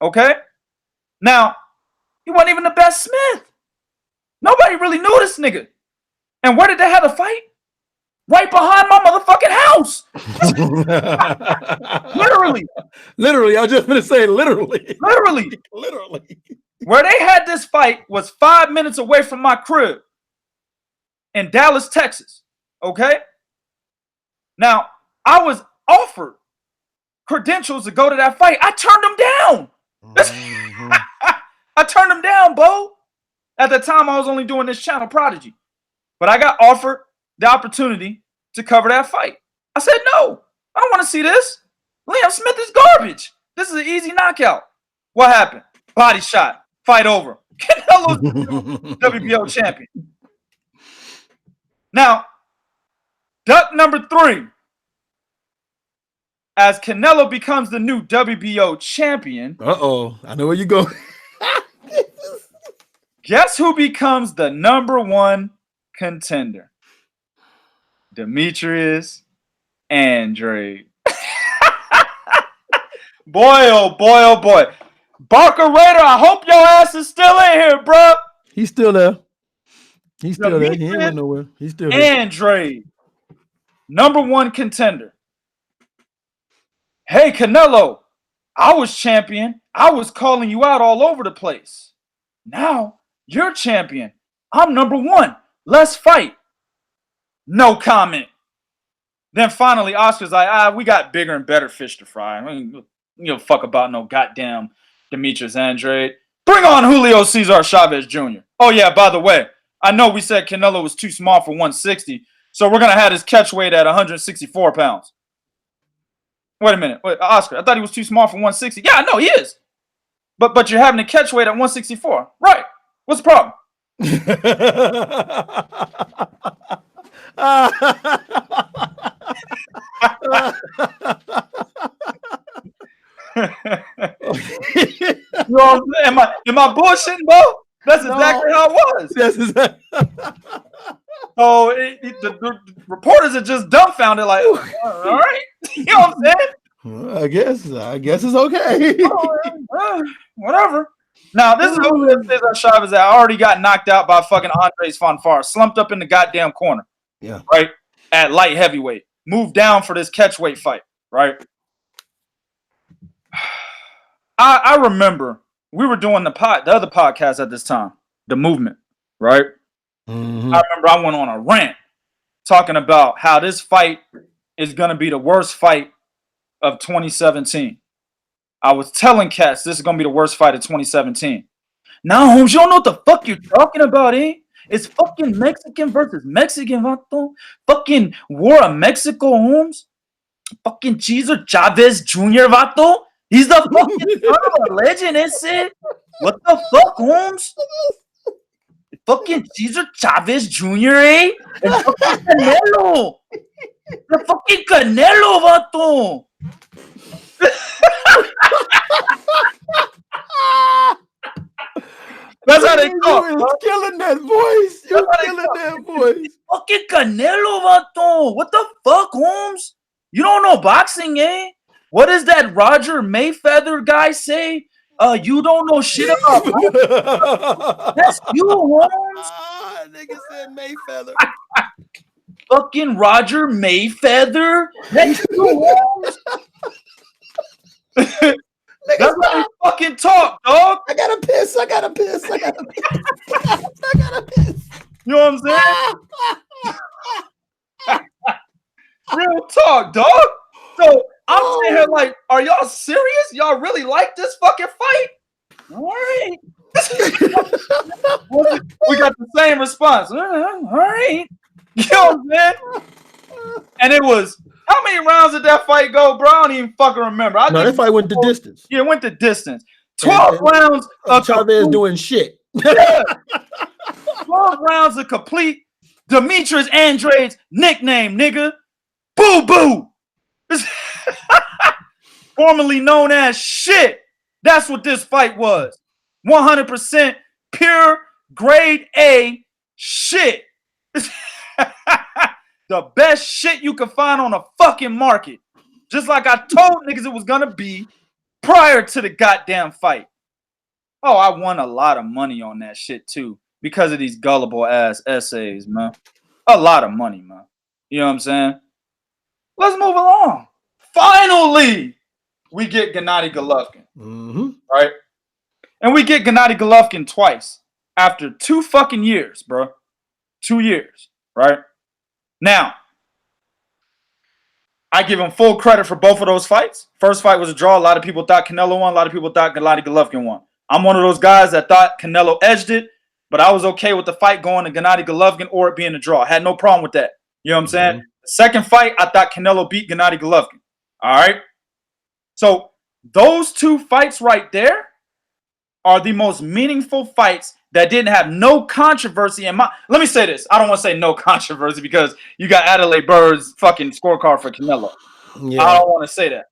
Okay? Now, he wasn't even the best Smith. Nobody really knew this nigga. And where did they have the fight? Right behind my motherfucking house. Literally. Literally. I was just going to say literally. Literally. Where they had this fight was 5 minutes away from my crib in Dallas, Texas. Okay? Now, I was offered credentials to go to that fight. I turned them down. I turned them down, Bo. At the time, I was only doing this channel, Prodigy. But I got offered the opportunity to cover that fight. I said, no, I don't want to see this. Liam Smith is garbage. This is an easy knockout. What happened? Body shot. Fight over. Canelo's the new WBO champion. Now, duck number 3. As Canelo becomes the new WBO champion. Uh-oh. I know where you go. Guess who becomes the number 1 contender? Demetrius Andrade. Boy, oh boy, oh boy. Barker Raider, I hope your ass is still in here, bro. He's still there. He's still there. He ain't went nowhere. He's still here. Andrade, number 1 contender. Hey, Canelo, I was champion. I was calling you out all over the place. Now, you're champion. I'm number 1. Let's fight. No comment. Then finally, Oscar's like, we got bigger and better fish to fry. You don't fuck about no goddamn Demetrius Andrade. Bring on Julio Cesar Chavez Jr. Oh, yeah, by the way, I know we said Canelo was too small for 160, so we're going to have his catch weight at 164 pounds. Wait a minute. Wait, Oscar, I thought he was too small for 160. Yeah, I know he is. But you're having a catch weight at 164. Right. What's the problem? Am I bullshitting, bro? That's exactly how it was. That's exactly. So the reporters are just dumbfounded, like, all right, you know what I'm saying? Well, I guess it's okay. Whatever. Now, this is Julio Cesar Chavez that already got knocked out by fucking Andres Fanfare, slumped up in the goddamn corner. Yeah. Right? At light heavyweight. Moved down for this catchweight fight. Right? I remember we were doing the other podcast at this time, The Movement. Right? Mm-hmm. I remember I went on a rant talking about how this fight is going to be the worst fight of 2017. I was telling cats this is going to be the worst fight of 2017. Now, Holmes, you don't know what the fuck you're talking about, eh? It's fucking Mexican versus Mexican, vato. Fucking War of Mexico, Holmes. Fucking Cesar Chavez Jr., vato. He's the fucking son of a legend, is it? What the fuck, Holmes? Fucking Cesar Chavez Jr., eh? And fucking Canelo. The fucking Canelo, vato. That's how they talk. You're killing that voice. You're killing that voice. Fucking Canelo, vato. What the fuck, Holmes? You don't know boxing, eh? What does that Roger Mayfeather guy say? You don't know shit about boxing. That's you, Holmes. Nigga said Mayfeather. Fucking Roger Mayfeather. That's you, Holmes. That's how they fucking talk, dog. I gotta piss. You know what I'm saying? Real talk, dog. So I'm saying here, like, are y'all serious? Y'all really like this fucking fight? All right. We got the same response. All right. You know what I'm saying? And it was, how many rounds did that fight go, bro? I don't even fucking remember. That fight went the distance. Yeah, it went the distance. 12 rounds of Chavez doing shit. Yeah. 12 rounds of complete Demetrius Andrade's nickname, nigga. Boo Boo. Formerly known as shit. That's what this fight was. 100% pure grade A shit. The best shit you can find on a fucking market. Just like I told niggas it was gonna be prior to the goddamn fight. Oh, I won a lot of money on that shit too because of these gullible ass essays, man. A lot of money, man. You know what I'm saying? Let's move along. Finally, we get Gennady Golovkin. Mm-hmm. Right? And we get Gennady Golovkin twice after 2 fucking years, bro. 2 years, right? Now, I give him full credit for both of those fights. First fight was a draw. A lot of people thought Canelo won. A lot of people thought Gennady Golovkin won. I'm one of those guys that thought Canelo edged it, but I was okay with the fight going to Gennady Golovkin or it being a draw. I had no problem with that. You know what I'm saying? The second fight, I thought Canelo beat Gennady Golovkin. All right? So those 2 fights right there, are the most meaningful fights that didn't have no controversy in my. Let me say this. I don't want to say no controversy because you got Adelaide Bird's fucking scorecard for Canelo. Yeah. I don't want to say that.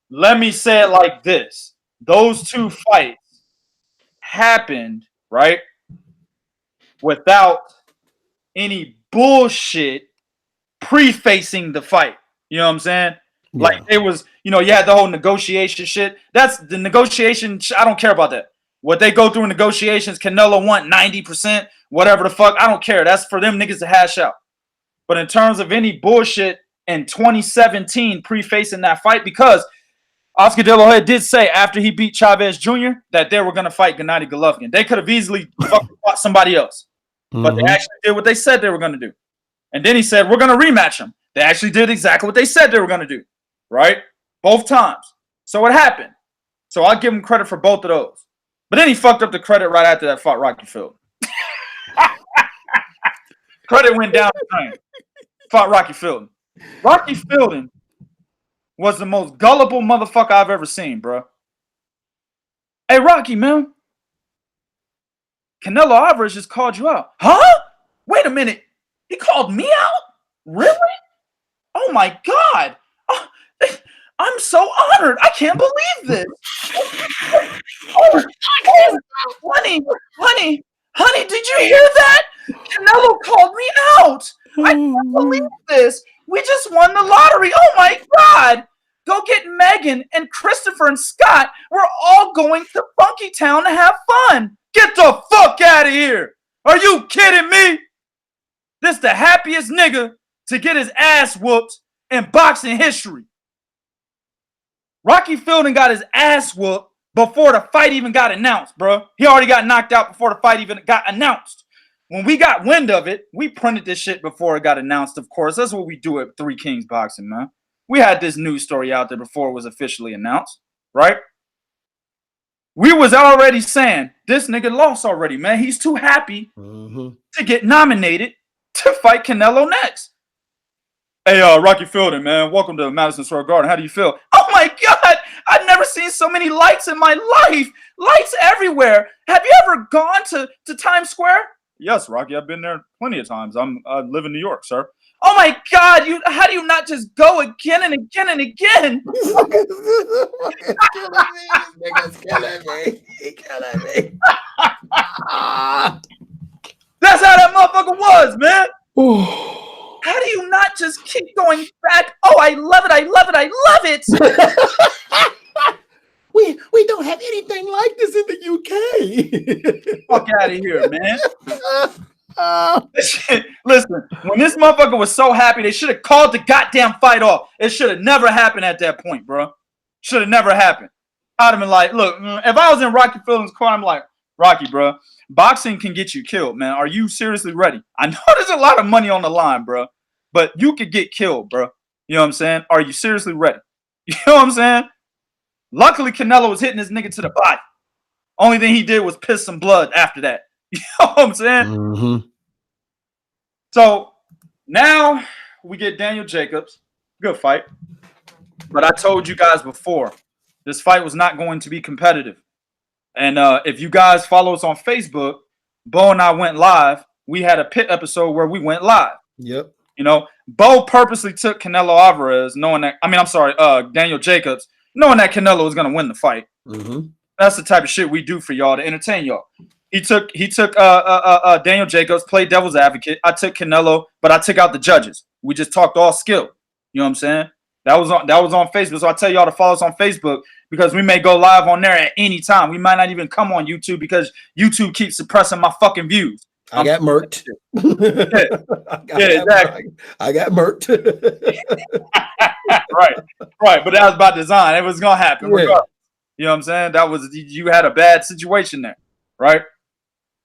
Let me say it like this. Those two fights happened, right, without any bullshit prefacing the fight. You know what I'm saying? Yeah. Like it was, you had the whole negotiation shit. That's the negotiation. I don't care about that. What they go through in negotiations, Canelo want 90%, whatever the fuck. I don't care. That's for them niggas to hash out. But in terms of any bullshit in 2017 prefacing that fight, because Oscar De La Hoya did say after he beat Chavez Jr. that they were going to fight Gennady Golovkin. They could have easily fucking fought somebody else. But they actually did what they said they were going to do. And then he said, we're going to rematch them. They actually did exactly what they said they were going to do. Right? Both times. So it happened. So I'll give him credit for both of those. But then he fucked up the credit right after that fought Rocky Fielding. Credit went down the drain. Fought Rocky Fielding. Rocky Fielding was the most gullible motherfucker I've ever seen, bro. Hey, Rocky, man. Canelo Alvarez just called you out. Huh? Wait a minute. He called me out? Really? Oh, my God. Oh, I'm so honored. I can't believe this. Honey, did you hear that? Canelo called me out. I can't believe this. We just won the lottery. Oh, my God. Go get Megan and Christopher and Scott. We're all going to Funky Town to have fun. Get the fuck out of here. Are you kidding me? This the happiest nigga to get his ass whooped in boxing history. Rocky Fielding got his ass whooped before the fight even got announced, bro. He already got knocked out before the fight even got announced. When we got wind of it, we printed this shit before it got announced, of course. That's what we do at Three Kings Boxing, man. We had this news story out there before it was officially announced, right? We was already saying, this nigga lost already, man. He's too happy to get nominated to fight Canelo next. Hey, Rocky Fielding, man. Welcome to Madison Square Garden. How do you feel? Oh, my God. I've never seen so many lights in my life. Lights everywhere. Have you ever gone to Times Square? Yes, Rocky. I've been there plenty of times. I live in New York, sir. Oh, my God. How do you not just go again and again and again? Nigga's killing me. He killing me. That's how that motherfucker was, man. How do you not just keep going back? Oh, I love it. I love it. I love it. We don't have anything like this in the UK. Fuck out of here, man. Listen, when this motherfucker was so happy, they should have called the goddamn fight off. It should have never happened at that point, bro. Should have never happened. I'd have been like, look, if I was in Rocky Fielding's corner, I'm like, Rocky, bro, boxing can get you killed, man. Are you seriously ready? I know there's a lot of money on the line, bro, but you could get killed, bro. You know what I'm saying? Are you seriously ready? You know what I'm saying? Luckily, Canelo was hitting this nigga to the body. Only thing he did was piss some blood after that. You know what I'm saying? So now we get Daniel Jacobs. Good fight. But I told you guys before, this fight was not going to be competitive. And if you guys follow us on Facebook, Bo and I went live. We had a pit episode where we went live. Yep. You know, Bo purposely took Canelo Alvarez, Daniel Jacobs, knowing that Canelo was going to win the fight. That's the type of shit we do for y'all to entertain y'all. He took Daniel Jacobs, played devil's advocate. I took Canelo, but I took out the judges. We just talked all skill. You know what I'm saying? That was on Facebook. So I tell y'all to follow us on Facebook because we may go live on there at any time. We might not even come on YouTube because YouTube keeps suppressing my fucking views. I got murked. Exactly. I got murked. Right. But that was by design. It was gonna happen. Yeah. You know what I'm saying? You had a bad situation there, right?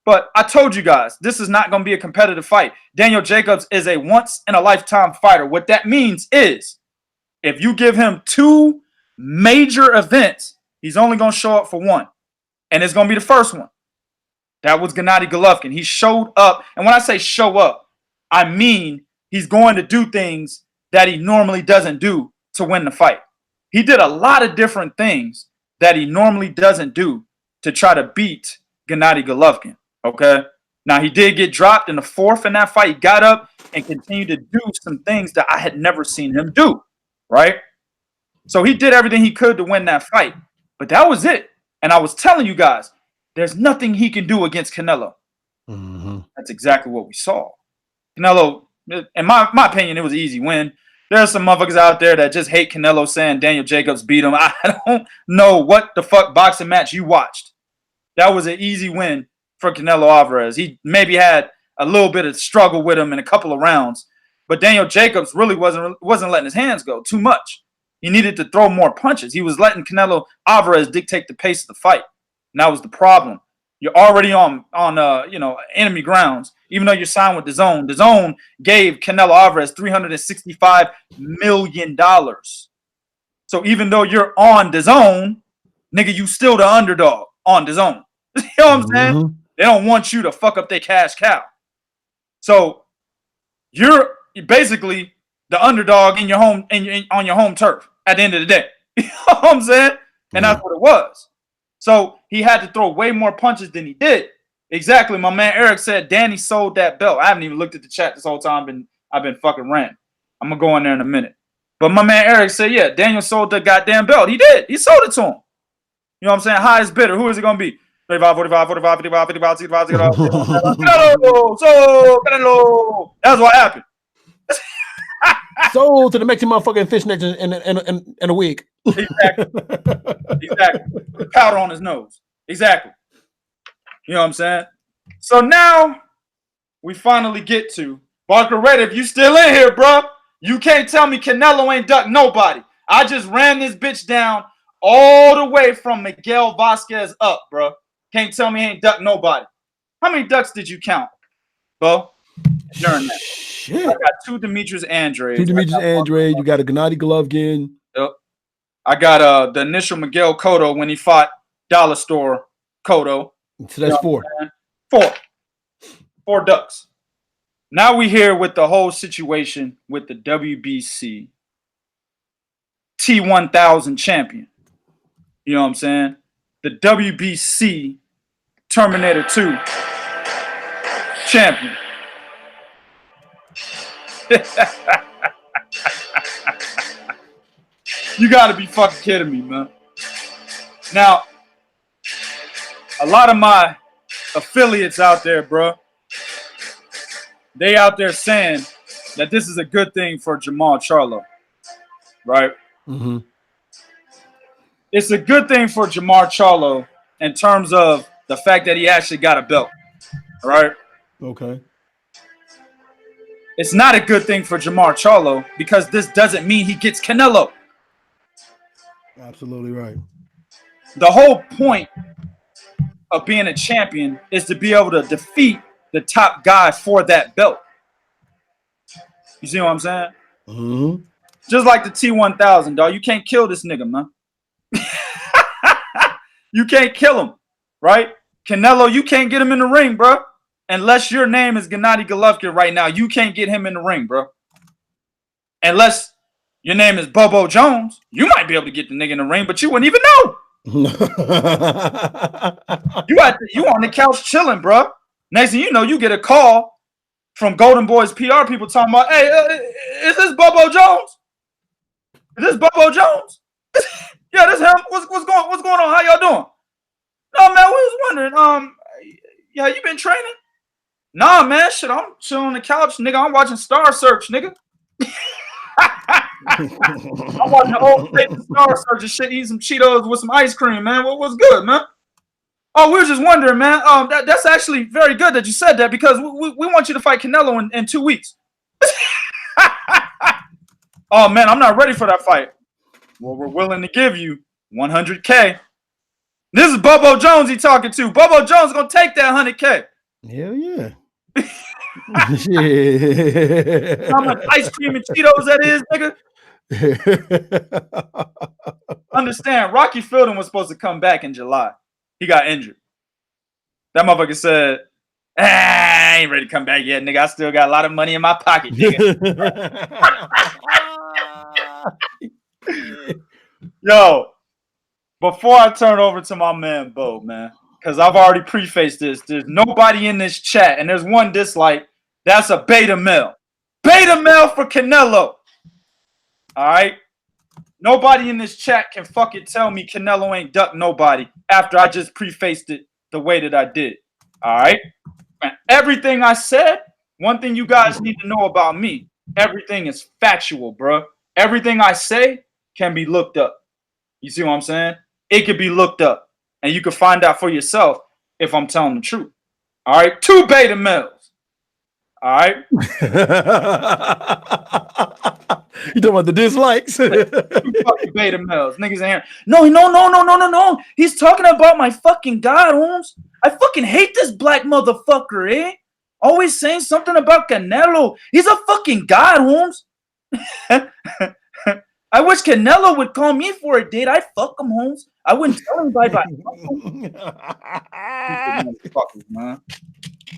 But I told you guys, this is not going to be a competitive fight. Daniel Jacobs is a once-in-a-lifetime fighter. What that means is if you give him two major events, he's only going to show up for one. And it's going to be the first one. That was Gennady Golovkin. He showed up. And when I say show up, I mean he's going to do things that he normally doesn't do to win the fight. He did a lot of different things that he normally doesn't do to try to beat Gennady Golovkin. Okay. Now he did get dropped in the 4th in that fight. He got up and continued to do some things that I had never seen him do. Right. So he did everything he could to win that fight. But that was it. And I was telling you guys, there's nothing he can do against Canelo. Mm-hmm. That's exactly what we saw. Canelo, in my opinion, it was an easy win. There are some motherfuckers out there that just hate Canelo saying Daniel Jacobs beat him. I don't know what the fuck boxing match you watched. That was an easy win for Canelo Alvarez. He maybe had a little bit of struggle with him in a couple of rounds, but Daniel Jacobs really wasn't letting his hands go too much. He needed to throw more punches. He was letting Canelo Alvarez dictate the pace of the fight, and that was the problem. You're already on enemy grounds. Even though you're signed with DAZN, DAZN gave Canelo Alvarez $365 million. So even though you're on DAZN, nigga, you still the underdog on DAZN. You know what I'm saying? They don't want you to fuck up their cash cow. So you're basically the underdog in your home on your home turf at the end of the day. You know what I'm saying? And that's what it was. So he had to throw way more punches than he did. Exactly. My man Eric said Danny sold that belt. I haven't even looked at the chat this whole time. I've been fucking ranting. I'm gonna go in there in a minute. But my man Eric said, yeah, Daniel sold the goddamn belt. He did. He sold it to him. You know what I'm saying? Highest bidder. Who is it gonna be? 35, 45, 45, 55, 55, 65, 65. Canelo. That's what happened. Sold to the Mexican motherfucking fishnet in a week. Exactly. Powder on his nose. Exactly. You know what I'm saying? So now we finally get to Barker Red. If you still in here, bro, you can't tell me Canelo ain't ducked nobody. I just ran this bitch down all the way from Miguel Vasquez up, bro. Can't tell me he ain't ducked nobody. How many ducks did you count, bro? During that. Shit. I got 2 Demetrius Andrade. You got a Gennady Golovkin. Yep. I got the initial Miguel Cotto when he fought Dollar Store Cotto. So that's 4. 4 ducks. Now we here with the whole situation with the WBC T1000 champion. You know what I'm saying? The WBC Terminator 2 champion. You gotta be fucking kidding me, man. Now, a lot of my affiliates out there, bro, they out there saying that this is a good thing for Jermall Charlo, right? Mm-hmm. It's a good thing for Jermall Charlo in terms of the fact that he actually got a belt, right? Okay. It's not a good thing for Jermall Charlo because this doesn't mean he gets Canelo. Absolutely right. The whole point of being a champion is to be able to defeat the top guy for that belt. You see what I'm saying? Mm-hmm. Just like the T1000, dog. You can't kill this nigga, man. You can't kill him, right? Canelo, you can't get him in the ring, bro. Unless your name is Gennady Golovkin right now, you can't get him in the ring, bro. Unless your name is Bobo Jones, you might be able to get the nigga in the ring, but you wouldn't even know. You on the couch chilling, bro. Next thing you know, you get a call from Golden Boys PR people talking about, hey, is this Bobo Jones? Is this Bobo Jones? Yeah, this him. What's going on? How y'all doing? No, man, we was wondering, yeah, you been training? Nah, man, shit, I'm chilling on the couch, nigga. I'm watching Star Search, nigga. I'm watching the old Star Search and shit, eating some Cheetos with some ice cream, man. What's good, man? Oh, we were just wondering, man. That's actually very good that you said that because we want you to fight Canelo in 2 weeks. Oh, man, I'm not ready for that fight. Well, we're willing to give you $100K. This is Bobo Jones he talking to. Bobo Jones gonna take that $100K. Hell yeah. How much ice cream and Cheetos that is, nigga? Understand, Rocky Fielding was supposed to come back in July. He got injured. That motherfucker said, I ain't ready to come back yet, nigga. I still got a lot of money in my pocket, nigga. Yo, before I turn over to my man Bo, man, because I've already prefaced this. There's nobody in this chat, and there's one dislike. That's a beta male. Beta male for Canelo. All right. Nobody in this chat can fucking tell me Canelo ain't ducked nobody after I just prefaced it the way that I did. All right. And everything I said, one thing you guys need to know about me, everything is factual, bro. Everything I say can be looked up. You see what I'm saying? It could be looked up, and you can find out for yourself if I'm telling the truth. All right. 2 beta males. All right. You talking about the dislikes? 2 fucking beta males. Niggas in here. No. He's talking about my fucking God, Holmes. I fucking hate this black motherfucker, eh? Always saying something about Canelo. He's a fucking God, Holmes. I wish Canelo would call me for a date. I'd fuck him, Holmes. I wouldn't tell him bye-bye.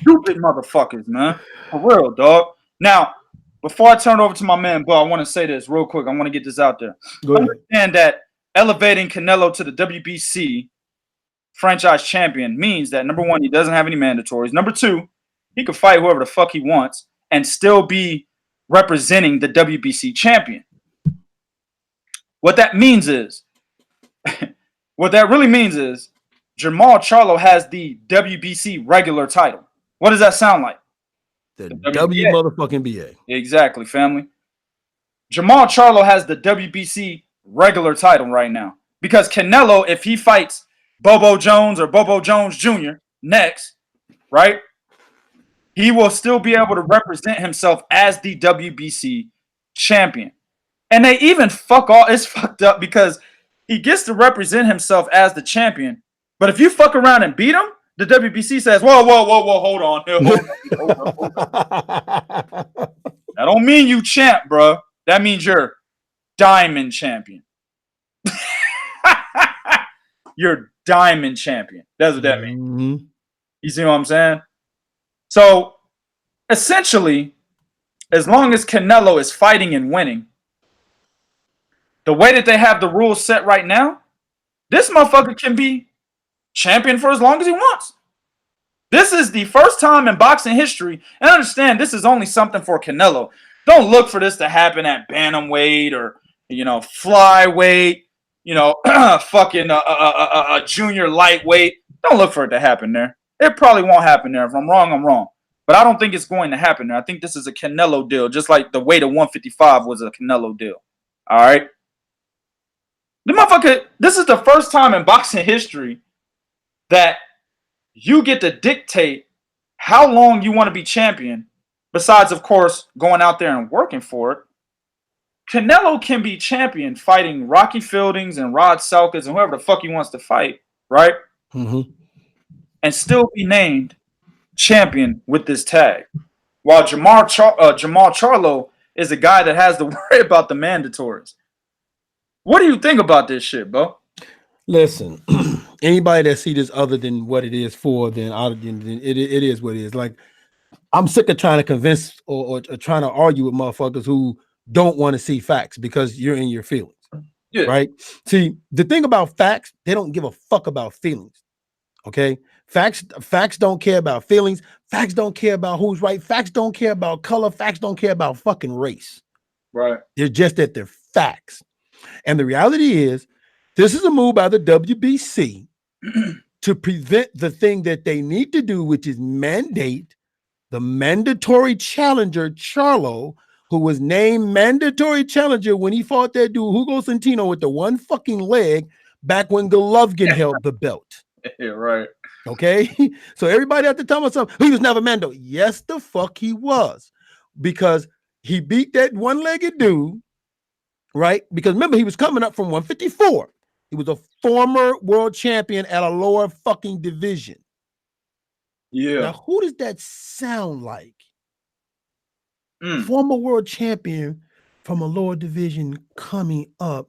Stupid motherfuckers, man. For real, dog. Now, before I turn over to my man, Bo, I want to say this real quick. I want to get this out there. Understand that elevating Canelo to the WBC franchise champion means that, number one, he doesn't have any mandatories. Number two, he could fight whoever the fuck he wants and still be representing the WBC champion. What that means is, what that really means is, Jermall Charlo has the WBC regular title. What does that sound like? The W motherfucking BA. Exactly, family. Jermall Charlo has the WBC regular title right now. Because Canelo, if he fights Bobo Jones or Bobo Jones Jr. next, right, he will still be able to represent himself as the WBC champion. And they even it's fucked up because he gets to represent himself as the champion. But if you fuck around and beat him, the WBC says, whoa, hold on. Hold on. That don't mean you champ, bro. That means you're diamond champion. You're diamond champion. That's what that means. Mm-hmm. You see what I'm saying? So, essentially, as long as Canelo is fighting and winning, the way that they have the rules set right now, this motherfucker can be champion for as long as he wants. This is the first time in boxing history, and understand this is only something for Canelo. Don't look for this to happen at bantamweight or, flyweight, fucking a junior lightweight. Don't look for it to happen there. It probably won't happen there. If I'm wrong, I'm wrong. But I don't think it's going to happen there. I think this is a Canelo deal, just like the weight of 155 was a Canelo deal. All right? The motherfucker, this is the first time in boxing history that you get to dictate how long you want to be champion, besides, of course, going out there and working for it. Canelo can be champion fighting Rocky Fieldings and Rod Selkis and whoever the fuck he wants to fight, right? Mm-hmm. And still be named champion with this tag. While Jermall Charlo is a guy that has to worry about the mandatories. What do you think about this shit, bro? Listen, anybody that see this other than what it is for, then it is what it is. Like, I'm sick of trying to convince or trying to argue with motherfuckers who don't want to see facts because you're in your feelings. Yeah. Right? See, the thing about facts, they don't give a fuck about feelings. Okay? Facts don't care about feelings. Facts don't care about who's right. Facts don't care about color. Facts don't care about fucking race. Right. They're just that they're facts. And the reality is, this is a move by the WBC to prevent the thing that they need to do, which is mandate the mandatory challenger, Charlo, who was named mandatory challenger when he fought that dude, Hugo Centeno, with the one fucking leg back when Golovkin held the belt. Yeah, right. Okay? So everybody at the time of something, he was never Mando. Yes, the fuck he was. Because he beat that one-legged dude, right? Because remember, he was coming up from 154. He was a former world champion at a lower fucking division. Yeah. Now, who does that sound like? Former world champion from a lower division coming up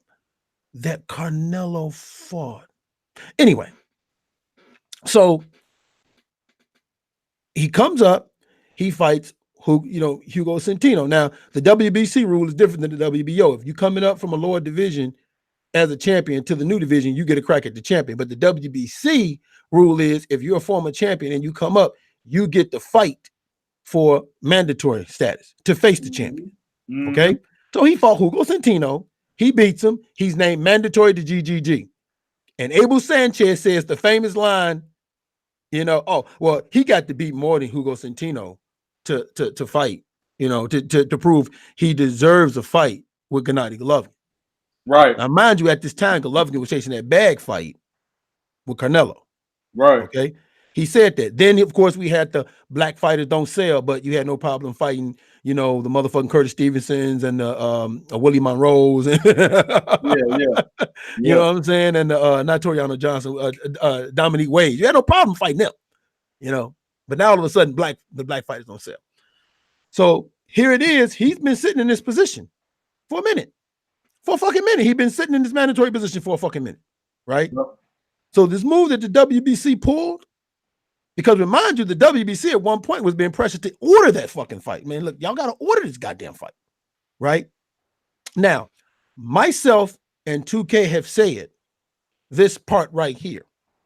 that Canelo fought. Anyway, so he comes up, he fights Hugo Centeno. Now, the WBC rule is different than the WBO. If you're coming up from a lower division, as a champion to the new division, you get a crack at the champion. But the WBC rule is if you're a former champion and you come up, you get to fight for mandatory status to face the champion. Okay. So he fought Hugo Centeno. He beats him. He's named mandatory to GGG. And Abel Sanchez says the famous line, you know, oh, well, he got to beat more than Hugo Centeno to fight, you know, to prove he deserves a fight with Gennady Golovkin. Right. Now, mind you, at this time, Golovkin was chasing that bag fight with Canelo. Right. Okay. He said that. Then, of course, we had the black fighters don't sell, but you had no problem fighting, you know, the motherfucking Curtis Stevensons and the Willie Monroes. Yeah. You know what I'm saying? And not Toriano Johnson, Dominique Wade. You had no problem fighting them, you know. But now all of a sudden, the black fighters don't sell. So here it is. He's been sitting in this position for a minute. For a fucking minute. He's been sitting in this mandatory position for a fucking minute. Right? Yep. So this move that the WBC pulled, because remind you, the WBC at one point was being pressured to order that fucking fight. Man, look, y'all got to order this goddamn fight. Right? Now, myself and 2K have said this part right here,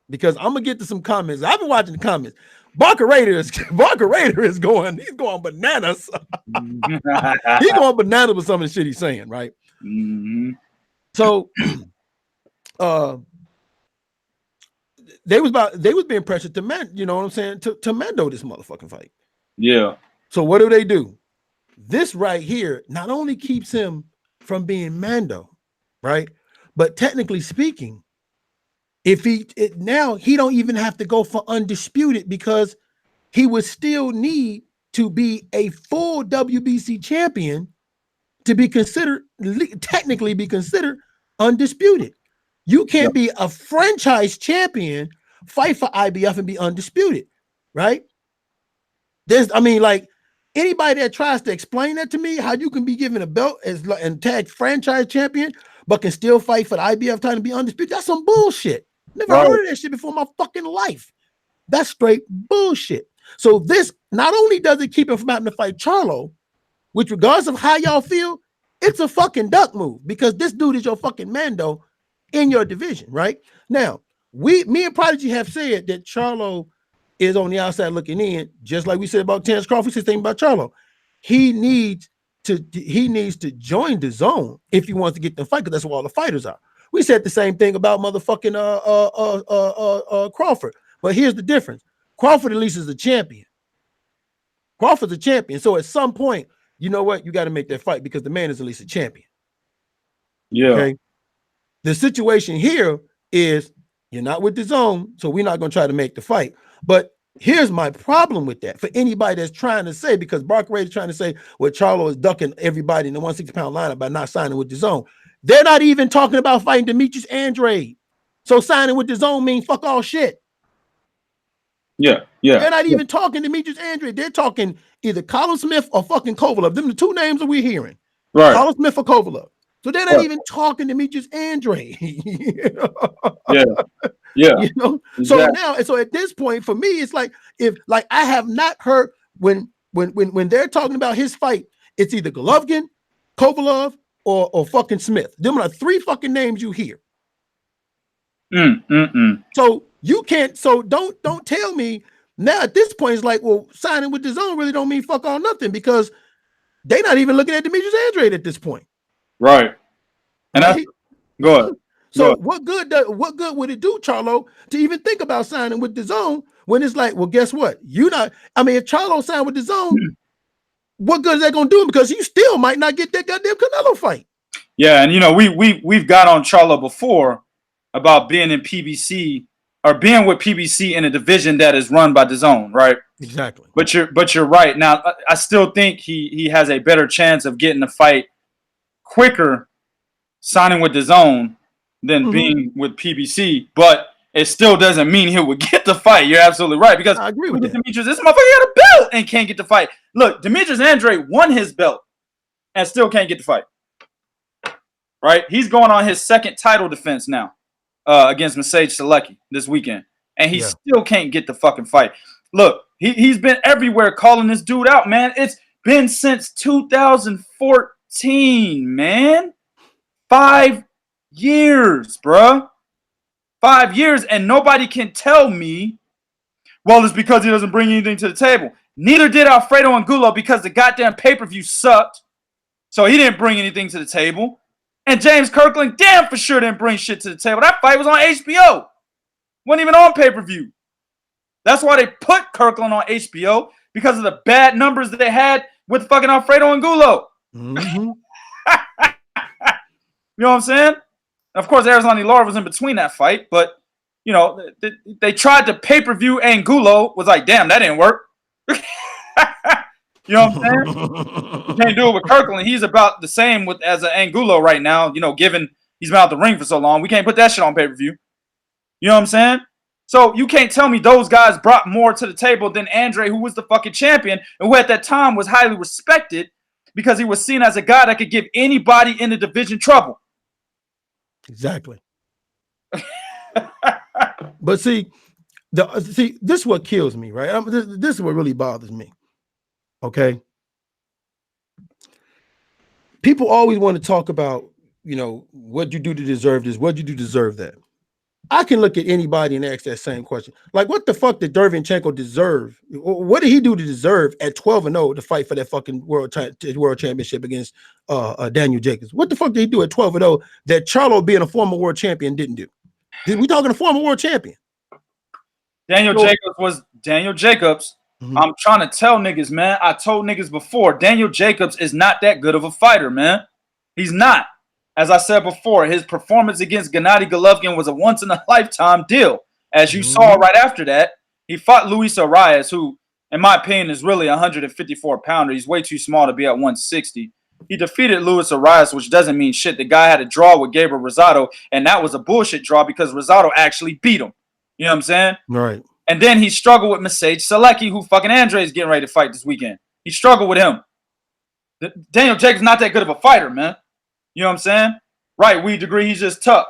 because I'm going to get to some comments. I've been watching the comments. Barker Raider is going, he's going bananas. He's going bananas with some of the shit he's saying, right? Mm-hmm. So, they was being pressured to you know what I'm saying, to mando this motherfucking fight. Yeah. So what do? This right here not only keeps him from being mando, right? But technically speaking, if now he don't even have to go for undisputed, because he would still need to be a full WBC champion to be considered, technically be considered undisputed. You can't be a franchise champion, fight for IBF and be undisputed, right? Like anybody that tries to explain that to me, how you can be given a belt and tag franchise champion, but can still fight for the IBF title and be undisputed, that's some bullshit. Never heard of that shit before in my fucking life. That's straight bullshit. So this, not only does it keep him from having to fight Charlo, which regardless of how y'all feel, it's a fucking duck move, because this dude is your fucking Mando in your division, right? Now, me and Prodigy have said that Charlo is on the outside looking in, just like we said about Terrence Crawford. We said thing about Charlo. He needs to join the zone if he wants to get the fight, because that's where all the fighters are. We said the same thing about motherfucking Crawford, but here's the difference. Crawford at least is a champion. Crawford's a champion, so at some point, you know what? You got to make that fight, because the man is at least a champion. Yeah. Okay. The situation here is you're not with the zone, so we're not going to try to make the fight. But here's my problem with that. For anybody that's trying to say, because Barker Ray is trying to say, well, Charlo is ducking everybody in the 160-pound lineup by not signing with the zone. They're not even talking about fighting Demetrius Andrade. So signing with the zone means fuck all shit. Yeah. They're not even talking Demetrius Andrade. They're talking either Carlos Smith or fucking Kovalev. Them the two names that we're hearing. Right. Carlos Smith or Kovalev. So they're not even talking Demetrius Andrade. Yeah. You know. Exactly. So now, so at this point, for me, it's like I have not heard when they're talking about his fight, it's either Golovkin, Kovalev, or fucking Smith. Them are three fucking names you hear. So you can't. So don't tell me now. At this point, it's like, well, signing with the zone really don't mean fuck all nothing, because they're not even looking at Demetrius Andrade at this point. Right. And right? Go ahead. So what good would it do, Charlo, to even think about signing with the zone when it's like, well, guess what? If Charlo signed with the zone, what good is that gonna do him? Because you still might not get that goddamn Canelo fight. Yeah, and you know, we've got on Charlo before about being in PBC or being with PBC in a division that is run by the zone, right? Exactly. But you're right. Now, I still think he has a better chance of getting the fight quicker signing with the zone than being with PBC, but it still doesn't mean he would get the fight. You're absolutely right, because I agree with that. Demetrius, this motherfucker got a belt and can't get the fight. Look, Demetrius Andrade won his belt and still can't get the fight. Right? He's going on his second title defense now against Masage Selecki this weekend, and he still can't get the fucking fight. Look, he's been everywhere calling this dude out, man. It's been since 2014, man. 5 Years, bruh. 5 years, and nobody can tell me, well, it's because he doesn't bring anything to the table. Neither did Alfredo Angulo because the goddamn pay-per-view sucked. So he didn't bring anything to the table. And James Kirkland damn for sure didn't bring shit to the table. That fight was on HBO. Wasn't even on pay-per-view. That's why they put Kirkland on HBO, because of the bad numbers that they had with fucking Alfredo Angulo. Mm-hmm. You know what I'm saying? Of course, Arizona Lara was in between that fight, but you know, they tried to pay-per-view Angulo. Was like, damn, that didn't work. You know what I'm saying? You can't do it with Kirkland. He's about the same as an Angulo right now, you know, given he's been out the ring for so long. We can't put that shit on pay-per-view. You know what I'm saying? So you can't tell me those guys brought more to the table than Andrade, who was the fucking champion and who at that time was highly respected because he was seen as a guy that could give anybody in the division trouble. Exactly. But see, this is what kills me, right? This is what really bothers me. Okay. People always want to talk about, you know, what you do to deserve this, what you do to deserve that. I can look at anybody and ask that same question. Like, what the fuck did Derevyanchenko deserve? What did he do to deserve at 12-0 to fight for that fucking world championship against Daniel Jacobs? What the fuck did he do at 12-0 that Charlo, being a former world champion, didn't do? We talking a former world champion. Daniel Jacobs was Daniel Jacobs. Mm-hmm. I'm trying to tell niggas, man. I told niggas before, Daniel Jacobs is not that good of a fighter, man. He's not. As I said before, his performance against Gennady Golovkin was a once-in-a-lifetime deal. As you saw right after that, he fought Luis Arias, who, in my opinion, is really a 154-pounder. He's way too small to be at 160. He defeated Luis Arias, which doesn't mean shit. The guy had a draw with Gabriel Rosado, and that was a bullshit draw because Rosado actually beat him. You know what I'm saying? Right. And then he struggled with Masage Selecki, who fucking Andrade is getting ready to fight this weekend. He struggled with him. Daniel Jacobs not that good of a fighter, man. You know what I'm saying? Right, we agree he's just tough.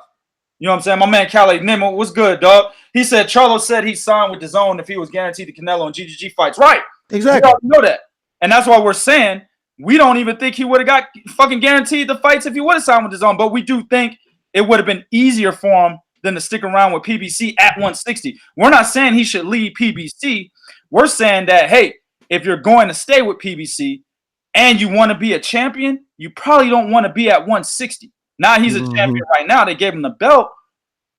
You know what I'm saying? My man Calais Nemo was good, dog. He said Charlo said he signed with DAZN if he was guaranteed the Canelo and GGG fights. Right. Exactly. We all know that. And that's why we're saying we don't even think he would have got fucking guaranteed the fights if he would have signed with DAZN. But we do think it would have been easier for him than to stick around with PBC at 160. We're not saying he should leave PBC. We're saying that, hey, if you're going to stay with PBC and you want to be a champion, you probably don't want to be at 160. Now he's a champion right now. They gave him the belt.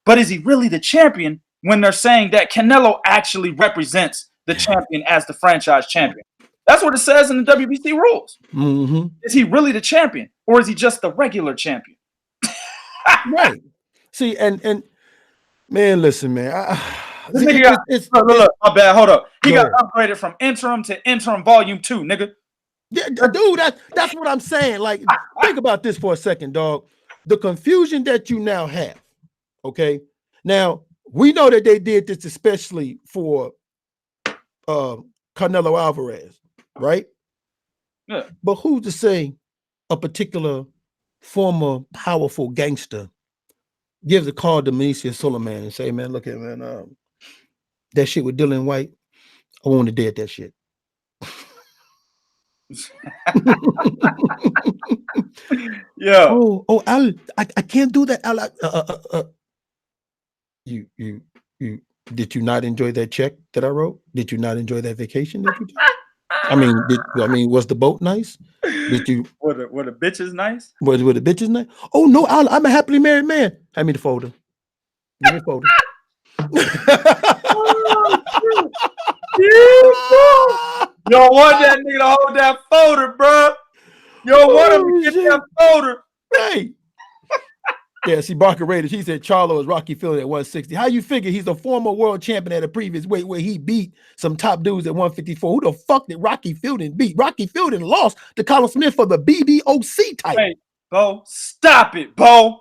But is he really the champion when they're saying that Canelo actually represents the champion as the franchise champion? That's what it says in the WBC rules. Mm-hmm. Is he really the champion or is he just the regular champion? Right. See, and man, listen, man. Look, my bad. Hold up. He got upgraded from interim to interim volume 2, nigga. Yeah, dude, that's what I'm saying. Like, think about this for a second, dog. The confusion that you now have, okay? Now, we know that they did this especially for Canelo Alvarez, right? Yeah. But who's to say a particular former powerful gangster gives a call to Demetrius Suleiman and say, man, look at man, that shit with Dylan White, I want to dead that shit. Yeah. Oh, Al, I can't do that. Al, you did you not enjoy that check that I wrote? Did you not enjoy that vacation that you did? I mean, was the boat nice? Did you? Were the bitches nice? Were the bitches nice? Oh no, Al, I'm a happily married man. Hand me the folder. Give me the folder. You don't want that nigga to hold that folder, bro. You don't want him to get that folder. Hey. Yeah, see, Barker Raiders, he said Charlo is Rocky Fielding at 160. How you figure he's a former world champion at a previous weight where he beat some top dudes at 154? Who the fuck did Rocky Fielding beat? Rocky Fielding lost to Colin Smith for the BBOC title. Hey, Bo, stop it, Bo.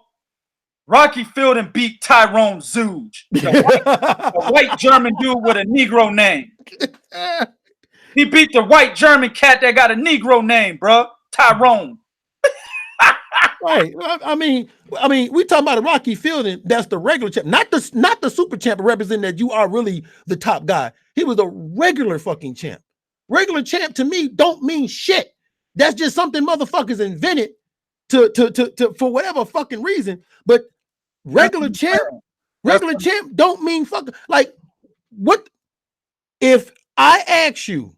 Rocky Fielding beat Tyrone Zuge, the white German dude with a Negro name. He beat the white German cat that got a Negro name, bro. Tyrone. Right. I mean, we talking about a Rocky Fielding. That's the regular champ, not the super champ, representing that you are really the top guy. He was a regular fucking champ. Regular champ to me don't mean shit. That's just something motherfuckers invented to for whatever fucking reason. But regular champ don't mean fucking like what if I ask you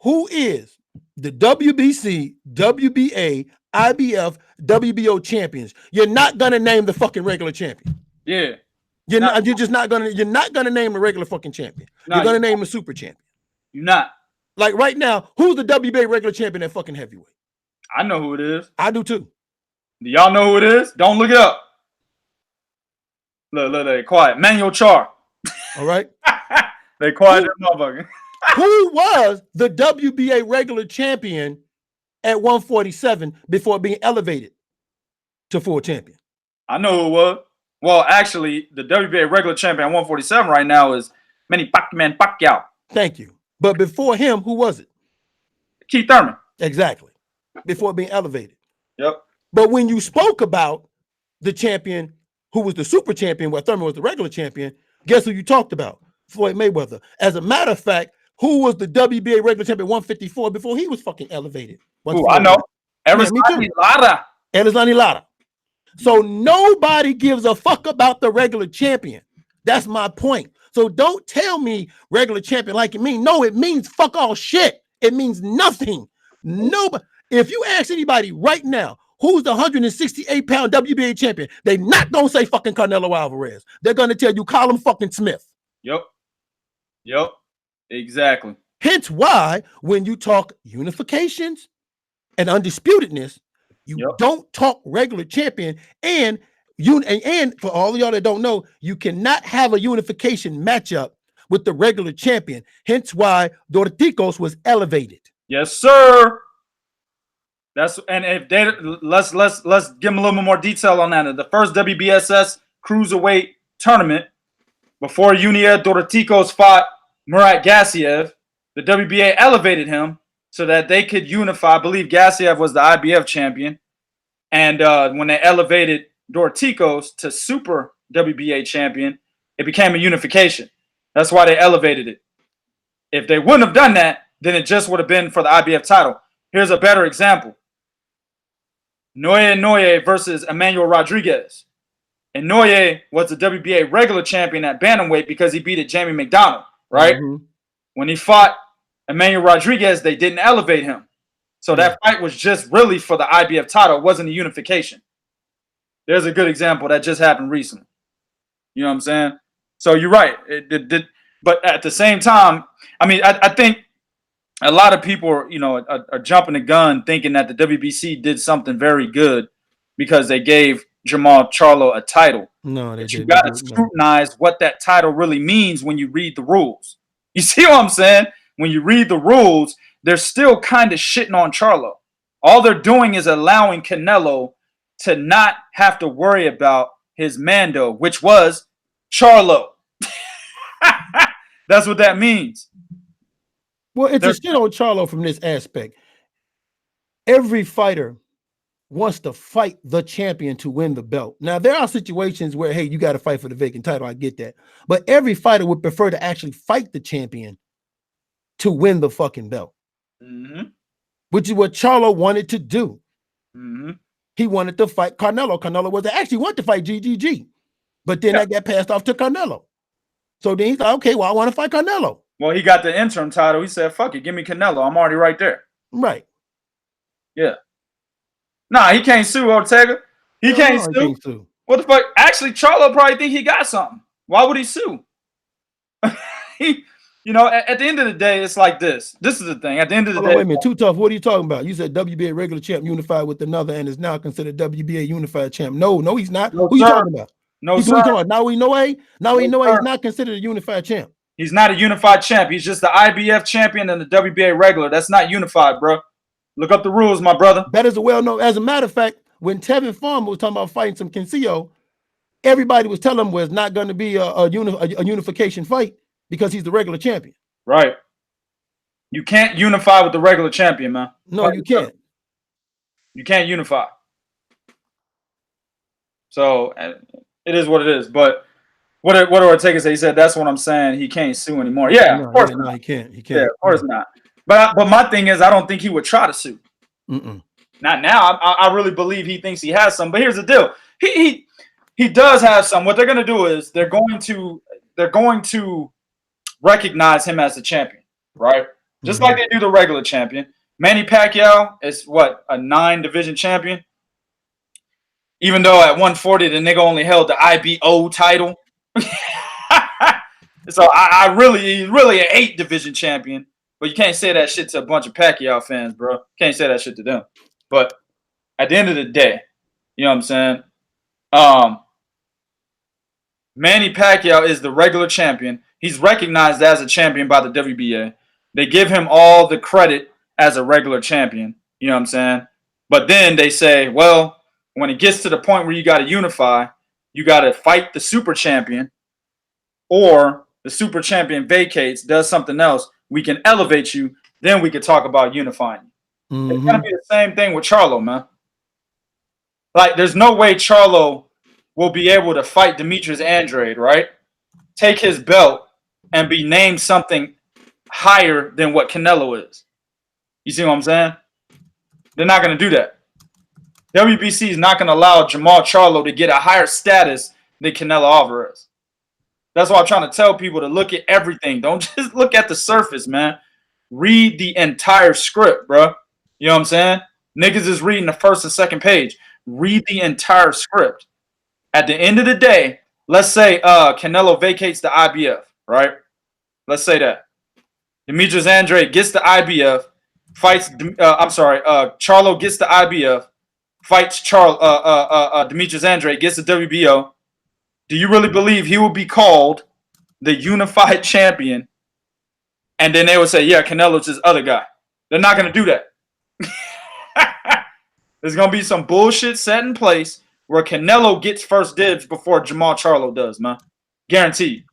who is the WBC, WBA, IBF, WBO champions, you're not gonna name the fucking regular champion. Yeah. You're just not gonna name a regular fucking champion. You're gonna name a super champion. You're not. Like right now, who's the WBA regular champion at fucking heavyweight? I know who it is. I do too. Do y'all know who it is? Don't look it up. Look, quiet. Manuel Char. All right. They quiet that motherfucker. Who was the WBA regular champion at 147 before being elevated to full champion? I know who it was. Well, actually, the WBA regular champion at 147 right now is Manny Pacquiao. Thank you. But before him, who was it? Keith Thurman. Exactly. Before being elevated. Yep. But when you spoke about the champion who was the super champion, while Thurman was the regular champion, guess who you talked about? Floyd Mayweather. As a matter of fact, who was the WBA regular champion 154 before he was fucking elevated? Ooh, I know. Erislandy Lara. So nobody gives a fuck about the regular champion. That's my point. So don't tell me regular champion like it means. No, it means fuck all shit. It means nothing. Nobody. If you ask anybody right now, who's the 168-pound WBA champion, they not gonna say fucking Canelo Alvarez. They're gonna tell you Colin fucking Smith. Yep. Exactly. Hence why when you talk unifications and undisputedness, you don't talk regular champion. And for all of y'all that don't know, you cannot have a unification matchup with the regular champion. Hence why Dorticos was elevated. Yes, sir. And if they let's give them a little bit more detail on that. The first WBSS cruiserweight tournament before Yunia Dorticos fought Murat Gassiev, the WBA elevated him so that they could unify. I believe Gassiev was the IBF champion. And when they elevated Dorticos to super WBA champion, it became a unification. That's why they elevated it. If they wouldn't have done that, then it just would have been for the IBF title. Here's a better example. Noye versus Emmanuel Rodriguez. And Noye was the WBA regular champion at bantamweight because he beat Jamie McDonald, right? Mm-hmm. When he fought Emmanuel Rodriguez, they didn't elevate him. So that fight was just really for the IBF title. It wasn't a unification. There's a good example that just happened recently. You know what I'm saying? So you're right. But at the same time, I mean, I think a lot of people are jumping the gun thinking that the WBC did something very good because they gave Jermall Charlo a title. No, they didn't. You got to scrutinize what that title really means when you read the rules. You see what I'm saying? When you read the rules, they're still kind of shitting on Charlo. All they're doing is allowing Canelo to not have to worry about his Mando, which was Charlo. That's what that means. Well, it's a shit on Charlo from this aspect. Every fighter wants to fight the champion to win the belt. Now, there are situations where, hey, you got to fight for the vacant title. I get that. But every fighter would prefer to actually fight the champion to win the fucking belt. Mm-hmm. Which is what Charlo wanted to do. Mm-hmm. He wanted to fight Canelo. Canelo actually wanted to fight GGG. But then that got passed off to Canelo. So then he thought, okay, well, I want to fight Canelo. Well, he got the interim title. He said, fuck it, give me Canelo. I'm already right there. Right. Yeah. Nah, he can't sue Ortega. He can't sue. What the fuck? Actually, Charlo probably think he got something. Why would he sue? At the end of the day, it's like this. This is the thing. At the end of the day. Wait a minute. Too tough. What are you talking about? You said WBA regular champ unified with another and is now considered WBA unified champ. No, he's not. Who you talking about? No, sir. Talking about? Now we know he's not considered a unified champ. He's not a unified champ. He's just the IBF champion and the WBA regular. That's not unified, bro. Look up the rules, my brother. That is well known. As a matter of fact, when Tevin Farmer was talking about fighting some Cancio, everybody was telling him was not going to be a unification fight because he's the regular champion. Right. You can't unify with the regular champion, man. No, you can't. You can't unify. So it is what it is. But what Ortega said, he said, that's what I'm saying. He can't sue anymore. Yeah, of course not. He can't. Yeah, of course not. But my thing is, I don't think he would try to sue. Mm-mm. Not now. I really believe he thinks he has some. But here's the deal. He does have some. What they're going to do is they're going to recognize him as the champion, right? Just like they do the regular champion. Manny Pacquiao is what, a 9-division champion? Even though at 140 the nigga only held the IBO title. So he's really an 8-division champion. But you can't say that shit to a bunch of Pacquiao fans, bro. Can't say that shit to them. But at the end of the day, you know what I'm saying? Manny Pacquiao is the regular champion. He's recognized as a champion by the WBA. They give him all the credit as a regular champion. You know what I'm saying? But then they say, well, when it gets to the point where you got to unify, you got to fight the super champion, or the super champion vacates, does something else, we can elevate you, then we can talk about unifying you. It's going to be the same thing with Charlo, man. Like, there's no way Charlo will be able to fight Demetrius Andrade, right? Take his belt and be named something higher than what Canelo is. You see what I'm saying? They're not going to do that. WBC is not going to allow Jermall Charlo to get a higher status than Canelo Alvarez. That's why I'm trying to tell people to look at everything. Don't just look at the surface, man. Read the entire script, bro. You know what I'm saying? Niggas is reading the first and second page. Read the entire script. At the end of the day, let's say Canelo vacates the IBF, right? Let's say that. Demetrius Andrade gets the IBF, fights. Charlo gets the IBF, fights Demetrius Andrade, gets the WBO. Do you really believe he will be called the unified champion? And then they would say, yeah, Canelo's this other guy. They're not going to do that. There's going to be some bullshit set in place where Canelo gets first dibs before Jermall Charlo does, man. Guaranteed.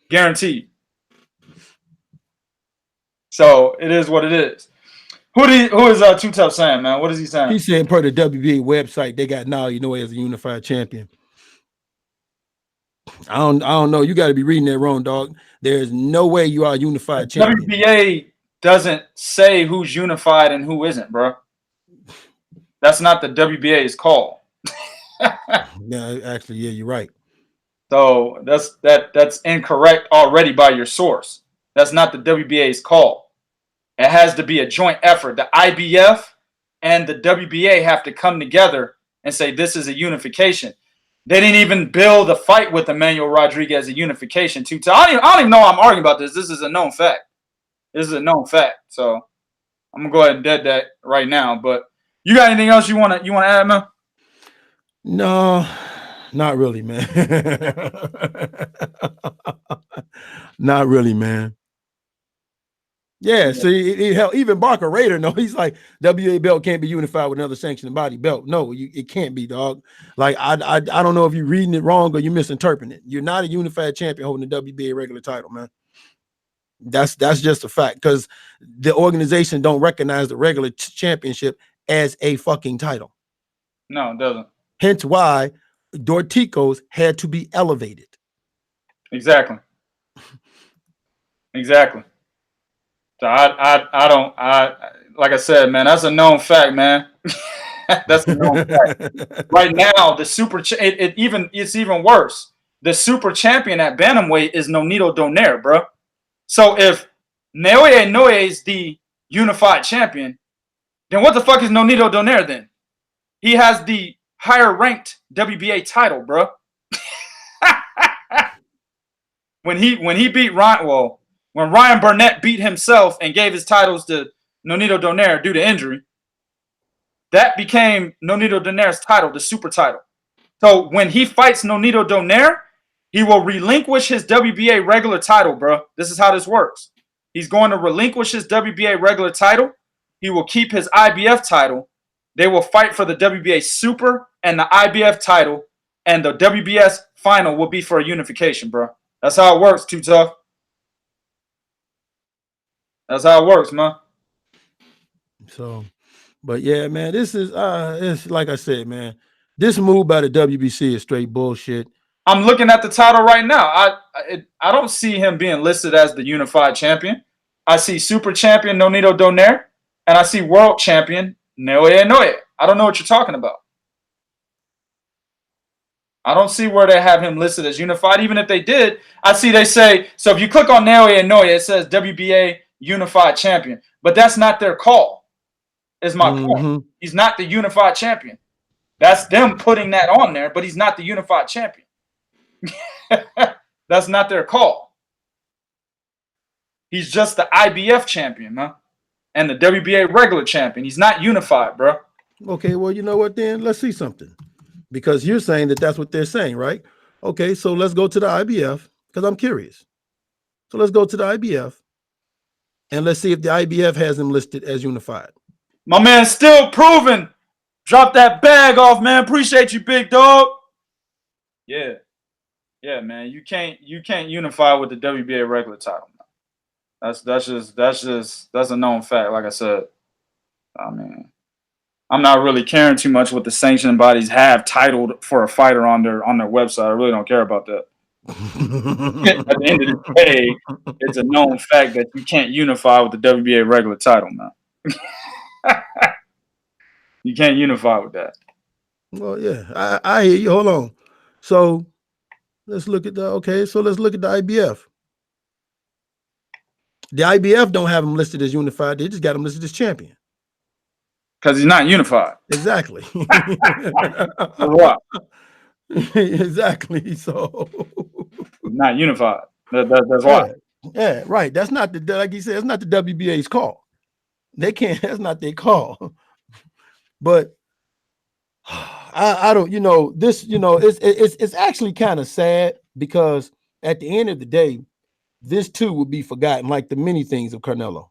Guaranteed. So it is what it is. Who is T1000 saying, man? What is he saying? He's saying per the WBA website, they got now, as a unified champion. I don't know. You got to be reading that wrong, dog. There's no way you are a unified champion. WBA doesn't say who's unified and who isn't, bro. That's not the WBA's call. Yeah, actually, yeah, you're right. So that's incorrect already by your source. That's not the WBA's call. It has to be a joint effort. The IBF and the WBA have to come together and say this is a unification. They didn't even bill the fight with Emmanuel Rodriguez a unification. I don't even know I'm arguing about this. This is a known fact. This is a known fact. So I'm gonna go ahead and dead that right now. But you got anything else you wanna add, man? No, not really, man. Not really, man. Yeah, see, hell, even Barker Raider, no, he's like, WA belt can't be unified with another sanctioned body belt. No, it can't be, dog. Like, I don't know if you're reading it wrong or you're misinterpreting it. You're not a unified champion holding the WBA regular title, man. That's just a fact, because the organization don't recognize the regular championship as a fucking title. No, it doesn't. Hence why Dorticos had to be elevated. Exactly. Exactly. So I like I said, man, that's a known fact, man. That's a known fact. Right now, the super it's even worse. The super champion at bantamweight is Nonito Donaire, bro. So if Naoya Inoue is the unified champion, then what the fuck is Nonito Donaire then? He has the higher ranked WBA title, bro. When he beat Ryan, when Ryan Burnett beat himself and gave his titles to Nonito Donaire due to injury, that became Nonito Donaire's title, the super title. So when he fights Nonito Donaire, he will relinquish his WBA regular title, bro. This is how this works. He's going to relinquish his WBA regular title. He will keep his IBF title. They will fight for the WBA super and the IBF title, and the WBS final will be for a unification, bro. That's how it works, Too Tough. That's how it works, man. So, but yeah, man, this is it's like I said, man, this move by the WBC is straight bullshit. I'm looking at the title right now. I don't see him being listed as the unified champion. I see super champion Nonito Donaire. and I see world champion Naoya Inoue. I don't know what you're talking about. I don't see where they have him listed as unified. Even if they did, I see they say, so if you click on Naoya Inoue, it says WBA unified champion. But that's not their call, is my point. He's not the unified champion. That's them putting that on there, but he's not the unified champion. That's not their call. He's just the IBF champion, man, and the WBA regular champion. He's not unified, bro. Okay, well, you know what then? Let's see something. Because you're saying that that's what they're saying, right? Okay, so let's go to the IBF because I'm curious. So let's go to the IBF and let's see if the IBF has him listed as unified. My man still proving. Drop that bag off, man. Appreciate you, big dog. Yeah. Yeah, man. You can't unify with the WBA regular title. That's a known fact. Like I said, I mean, I'm not really caring too much what the sanctioning bodies have titled for a fighter on their website. I really don't care about that. At the end of the day, it's a known fact that you can't unify with the WBA regular title, man. You can't unify with that. Well, yeah, I hear you. Hold on. So let's look at the let's look at the IBF. The IBF don't have him listed as unified. They just got him listed as champion. Because he's not unified. Exactly. What? Exactly. So not unified. That's why. Yeah, right. That's not the, like you said, it's not the WBA's call. They can't, that's not their call. But I don't, this, it's actually kind of sad because at the end of the day, this too will be forgotten, like the many things of Canelo.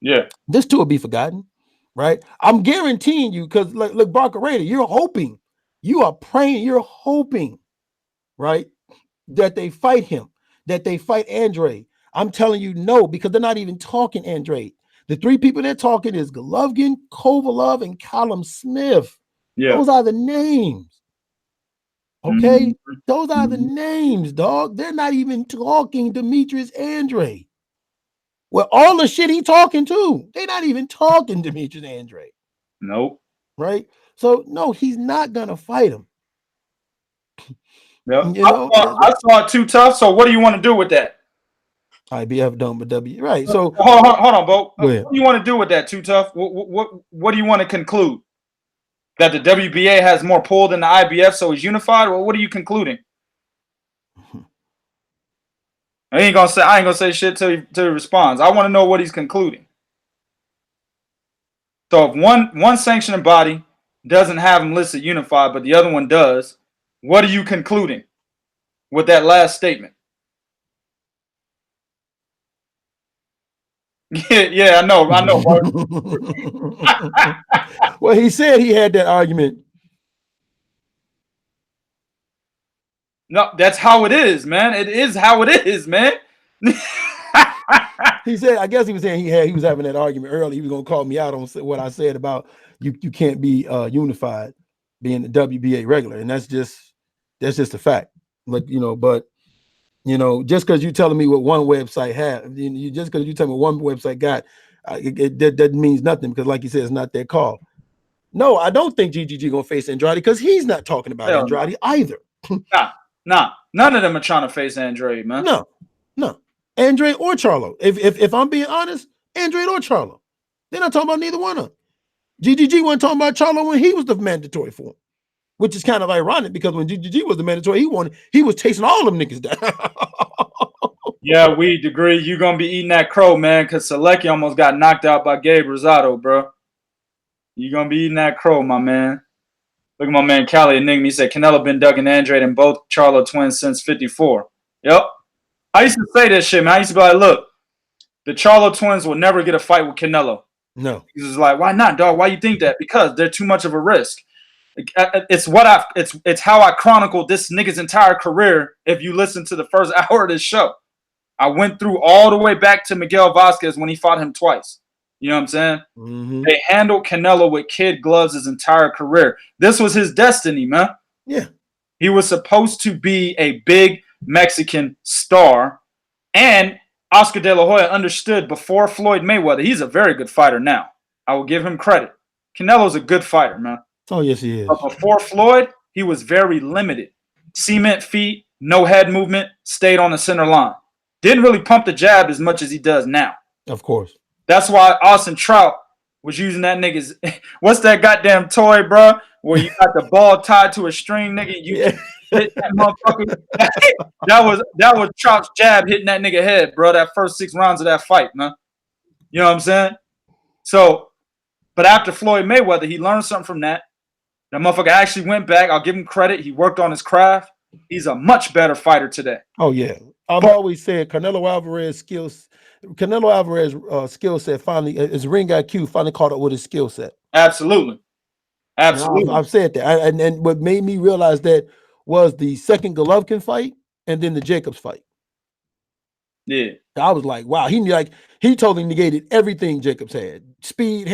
Yeah. This too will be forgotten, right? I'm guaranteeing you, because look, Barcarena, you're hoping, you are praying, you're hoping, right, that they fight him, that they fight Andrade. I'm telling you no, because they're not even talking Andrade. The three people they're talking is Golovkin, Kovalov, and Callum Smith. Yeah. Those are the names. Okay? Those are the names, dog. They're not even talking Demetrius Andrade. Well, all the shit he talking to, they're not even talking Demetrius Andrade. Nope. Right? So, no, he's not going to fight him. Yeah. I saw it too tough, so what do you want to do with that? IBF done with W. Right. So hold on, Bo. What do you want to do with that, too tough? What do you want to conclude? That the WBA has more pull than the IBF, so it's unified? Well, what are you concluding? I ain't gonna say shit till he responds. I want to know what he's concluding. So if one sanctioning body doesn't have him listed unified, but the other one does, what are you concluding with that last statement? Yeah, I know. Well, he said he had that argument. No, that's how it is, man. It is how it is, man. He said, I guess he was saying he was having that argument early. He was gonna call me out on what I said about you can't be unified being the WBA regular, and that's just a fact. But just because you're telling me what one website had, just because you tell me what one website got, that means nothing, because like you said, it's not their call. No, I don't think GGG gonna face Andrade, because he's not talking about Andrade either. Nah, none of them are trying to face Andrade, man. No, Andrade or Charlo. If I'm being honest, Andrade or Charlo. They're not talking about neither one of them. GGG wasn't talking about Charlo when he was the mandatory for him, which is kind of ironic, because when GGG was the mandatory, he was chasing all them niggas down. Yeah, we agree. You're gonna be eating that crow, man, because Selecki almost got knocked out by Gabe Rosado, bro. You're gonna be eating that crow, my man. Look at my man Cali Enigma. He said Canelo been ducking Andrade and both Charlo twins since 54. Yep. I used to say this shit, man. I used to be like, look, the Charlo twins will never get a fight with Canelo. No. He was like, why not, dog? Why you think that? Because they're too much of a risk. It's how I chronicled this nigga's entire career. If you listen to the first hour of this show, I went through all the way back to Miguel Vasquez when he fought him twice. You know what I'm saying? Mm-hmm. They handled Canelo with kid gloves his entire career. This was his destiny, man. Yeah. He was supposed to be a big Mexican star. And Oscar De La Hoya understood before Floyd Mayweather. He's a very good fighter now. I will give him credit. Canelo's a good fighter, man. Oh, yes, he is. But before Floyd, he was very limited. Cement feet, no head movement, stayed on the center line. Didn't really pump the jab as much as he does now. Of course. That's why Austin Trout was using that nigga's. What's that goddamn toy, bro? Where you got the ball tied to a string, nigga. You hit that motherfucker. that was Trout's jab hitting that nigga head, bro. That first 6 rounds of that fight, man. You know what I'm saying? So, but after Floyd Mayweather, he learned something from that. That motherfucker actually went back. I'll give him credit. He worked on his craft. He's a much better fighter today. Oh yeah, I've always said Canelo Alvarez skill set finally, his ring IQ finally caught up with his skill set. Absolutely. I've said that, and what made me realize that was the second Golovkin fight and then the Jacobs fight. Yeah, I was like, wow, he totally negated everything Jacobs had. Speed,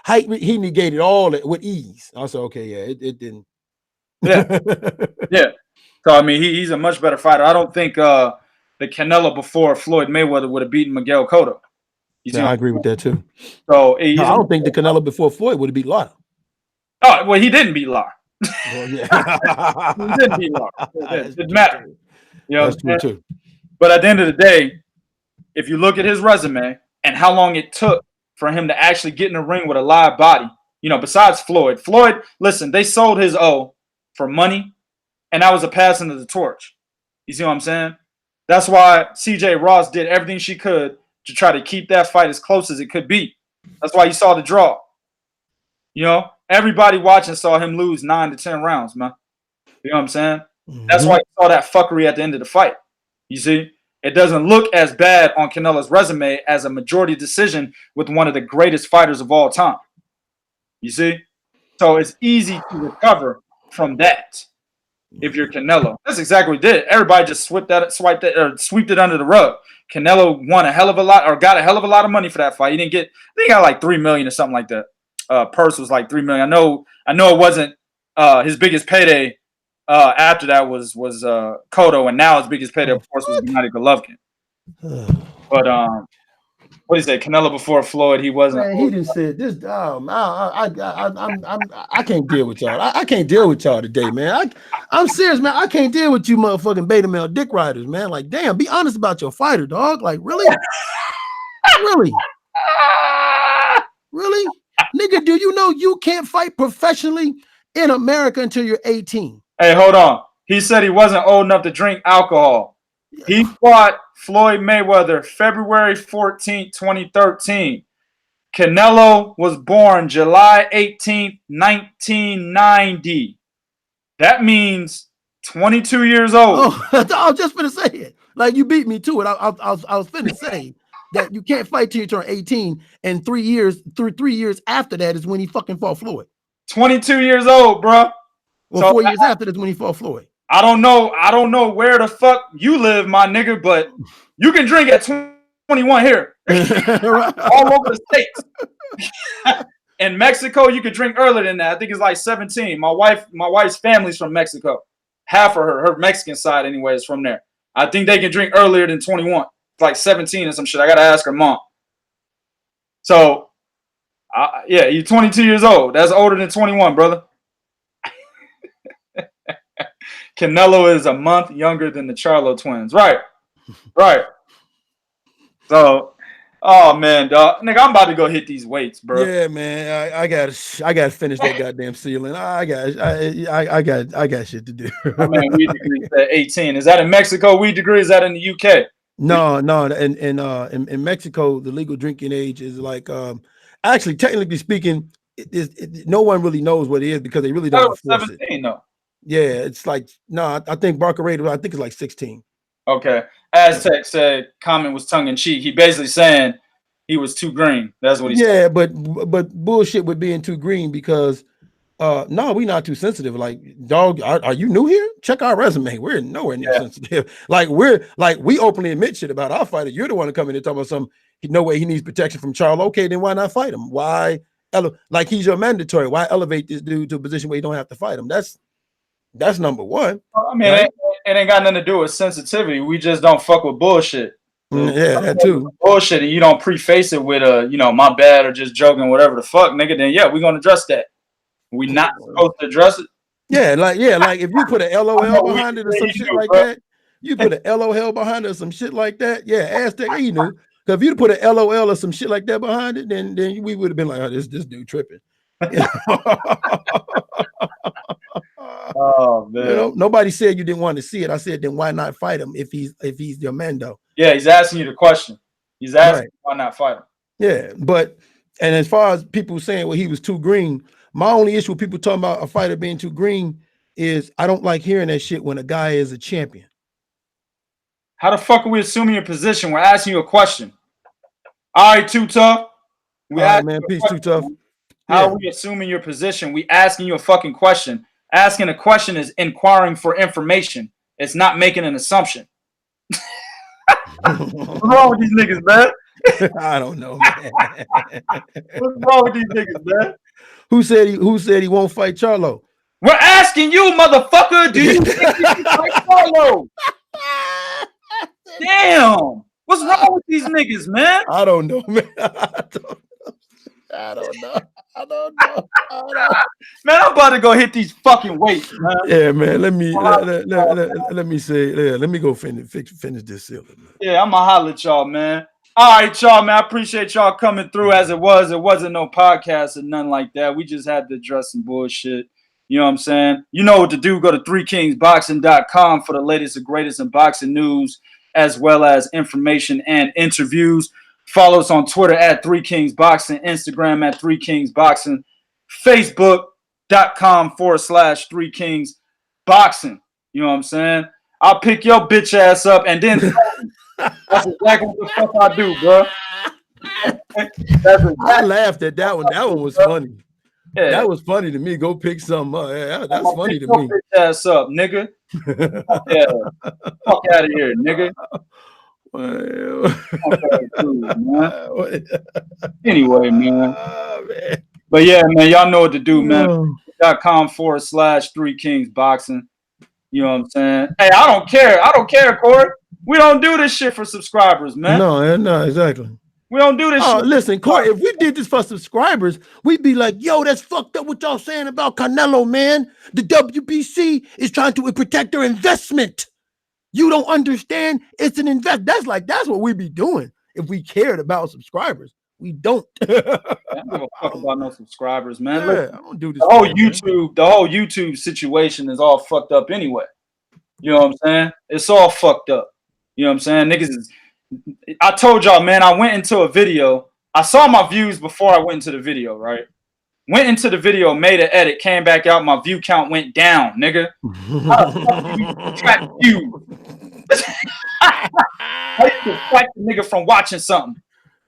height, he negated all that with ease. I said, okay, yeah, it didn't. Yeah, yeah. So I mean, he's a much better fighter. I don't think the Canelo before Floyd Mayweather would have beaten Miguel Cotto. Yeah, I agree with that too. So I don't think the Canelo before Floyd would have beat Lara. Oh well, he didn't beat Lara. Well, yeah, he didn't beat Lara. It didn't matter. You know, that's true too. But at the end of the day, if you look at his resume and how long it took for him to actually get in the ring with a live body, you know, besides Floyd, listen, they sold his O for money, and that was a passing of the torch. You see what I'm saying? That's why CJ Ross did everything she could to try to keep that fight as close as it could be. That's why you saw the draw. You know, everybody watching saw him lose 9 to 10 rounds, man. You know what I'm saying? Mm-hmm. That's why you saw that fuckery at the end of the fight. You see, it doesn't look as bad on Canelo's resume as a majority decision with one of the greatest fighters of all time. You see? So it's easy to recover from that if you're Canelo. That's exactly what he did. Everybody just swept it under the rug. Canelo won a hell of a lot, or got a hell of a lot of money for that fight. He didn't get, I think he got like $3 million or something like that. Purse was like $3 million. I know it wasn't his biggest payday. After that was Cotto, and now his biggest payday, of course, was Gennady Golovkin. But what do you say? Canelo before Floyd, he wasn't. Man, he didn't say this. I can't deal with y'all. I can't deal with y'all today, man. I'm serious, man. I can't deal with you, motherfucking beta male dick riders, man. Like, damn, be honest about your fighter, dog. Like, really, really, nigga. Do you know you can't fight professionally in America until you're 18? Hey, hold on. He said he wasn't old enough to drink alcohol. He fought Floyd Mayweather February 14th, 2013. Canelo was born July 18th, 1990. That means 22 years old. Oh, I was just going to say it. Like, you beat me to it. I was going to say that you can't fight till you turn 18, and 3 years after that is when he fucking fought Floyd. 22 years old, bro. Well, so 4 years after that's when he fought Floyd. I don't know where the fuck you live, my nigga, but you can drink at 21 here. All over the states. In Mexico, you could drink earlier than that. I think it's like 17. My wife's family's from Mexico. Half of her Mexican side anyway is from there. I think they can drink earlier than 21. It's like 17 or some shit. I gotta ask her mom. So yeah, you're 22 years old. That's older than 21, brother. Canelo is a month younger than the Charlo twins. Right. So, oh man, dog. Nigga, I'm about to go hit these weights, bro. Yeah, man. I gotta finish that goddamn ceiling. I got shit to do. Man, weed degree at 18. Is that in Mexico? Weed degree? Is that in the UK? No. In Mexico, the legal drinking age is like actually, technically speaking, no one really knows what it is because they really don't enforce 17, it. though. Yeah, it's like I think Barcarena, I think it's like 16. Okay. Aztec said comment was tongue in cheek. He basically saying he was too green. That's what he said. Yeah, but bullshit with being too green because no, we're not too sensitive. Like, dog, are you new here? Check our resume. We're nowhere near sensitive. Like we openly admit shit about our fighter. You're the one to come in and talk about some no way he needs protection from Charlo. Okay, then why not fight him? Why like he's your mandatory? Why elevate this dude to a position where you don't have to fight him? That's number one. I mean, right? it ain't got nothing to do with sensitivity. We just don't fuck with bullshit. Yeah, that too. Bullshit, and you don't preface it with a, my bad or just joking, whatever the fuck, nigga. Then yeah, we're gonna address that. We not supposed to address it. Yeah, like if you put an LOL behind it or some shit like that, you put an LOL behind it or some shit like that. Yeah, ask that you knew. Because if you put an LOL or some shit like that behind it, then we would have been like, oh, this dude tripping. Oh man. Nobody said you didn't want to see it. I said, then why not fight him if he's your man though? Yeah, he's asking you the question. He's asking why not fight him. Yeah, and as far as people saying, well, he was too green, my only issue with people talking about a fighter being too green is I don't like hearing that shit when a guy is a champion. How the fuck are we assuming your position? We're asking you a question. All right, Too Tough. All right, man. Peace, Too Tough. How are we assuming your position? We asking you a fucking question. Asking a question is inquiring for information. It's not making an assumption. What's wrong with these niggas, man? I don't know, man. What's wrong with these niggas, man? Who said he won't fight Charlo? We're asking you, motherfucker. Do you think he can fight Charlo? Damn. What's wrong with these niggas, man? I don't know, man. I don't know. Man, I'm about to go hit these fucking weights, man. Yeah, man. Let me say, let me go finish this ceiling. Yeah, I'm gonna holler at y'all, man. All right, y'all, man. I appreciate y'all coming through as it was. It wasn't no podcast or nothing like that. We just had to address some bullshit. You know what I'm saying? You know what to do. Go to 3kingsboxing.com for the latest and greatest in boxing news, as well as information and interviews. Follow us on Twitter at 3kingsboxing, Instagram at 3kingsboxing, Facebook.com/3kingsboxing. You know what I'm saying? I'll pick your bitch ass up and then that's exactly what the fuck I do, bro. I laughed at that one. That one was funny. Yeah. That was funny to me. Go pick something up. Yeah, that's funny to me. Bitch ass up, nigga. Yeah. Fuck out of here, nigga. Well. Anyway, man. But yeah, man, y'all know what to do, man. .com/3kingsboxing. You know what I'm saying? Hey, I don't care, Corey. We don't do this shit for subscribers, man. No, exactly. We don't do this shit. Listen, Corey, if we did this for subscribers, we'd be like, yo, that's fucked up what y'all saying about Canelo, man. The WBC is trying to protect their investment. You don't understand? It's an invest. That's what we'd be doing if we cared about subscribers. We don't. I don't give a fuck about no subscribers, man. Yeah, look, I don't do this. The whole YouTube situation is all fucked up anyway. You know what I'm saying? It's all fucked up. You know what I'm saying? Niggas is. I told y'all, man. I went into a video. I saw my views before I went into the video, right? Went into the video, made an edit, came back out. My view count went down, nigga. How the fuck do you track views? How you distract the nigga from watching something?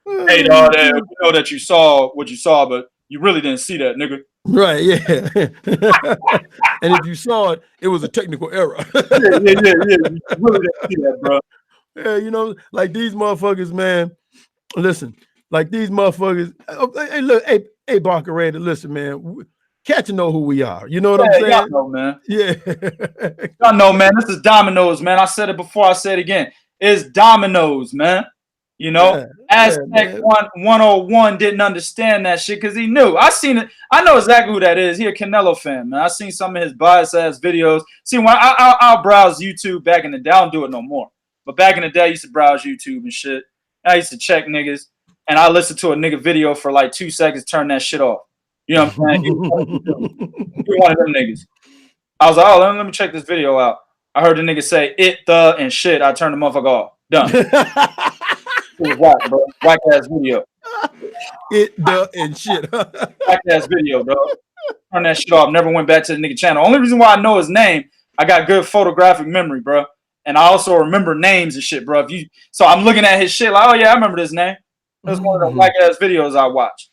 Hey, dog, we know that you saw what you saw, but you really didn't see that, nigga. Right, yeah. And if you saw it, it was a technical error. Yeah. You really didn't see that, bro. Yeah, you know, like these motherfuckers, man. Listen, like these motherfuckers. Hey, look, hey, Barker, listen, man. Catch and know who we are. You know what I'm saying? Y'all know, man. Yeah. Y'all know, man. This is Dominoes, man. I said it before. I said it again. It's Dominoes, man. You know, Aztec 101 didn't understand that shit because he knew. I seen it. I know exactly who that is. He a Canelo fan, man. I seen some of his bias ass videos. See, when I'll browse YouTube back in the day, I don't do it no more. But back in the day, I used to browse YouTube and shit. I used to check niggas, and I listened to a nigga video for like 2 seconds, turn that shit off. You know what I'm saying? He one of them niggas. I was like, oh, let me check this video out. I heard the nigga say it, the, and shit. I turned the motherfucker off. Done. It was whack, bro. Whack ass video. It, the, and shit. Whack ass video, bro. Turn that shit off. Never went back to the nigga channel. Only reason why I know his name, I got good photographic memory, bro. And I also remember names and shit, bro. So I'm looking at his shit like, oh yeah, I remember this name. That's one of the whack ass videos I watched.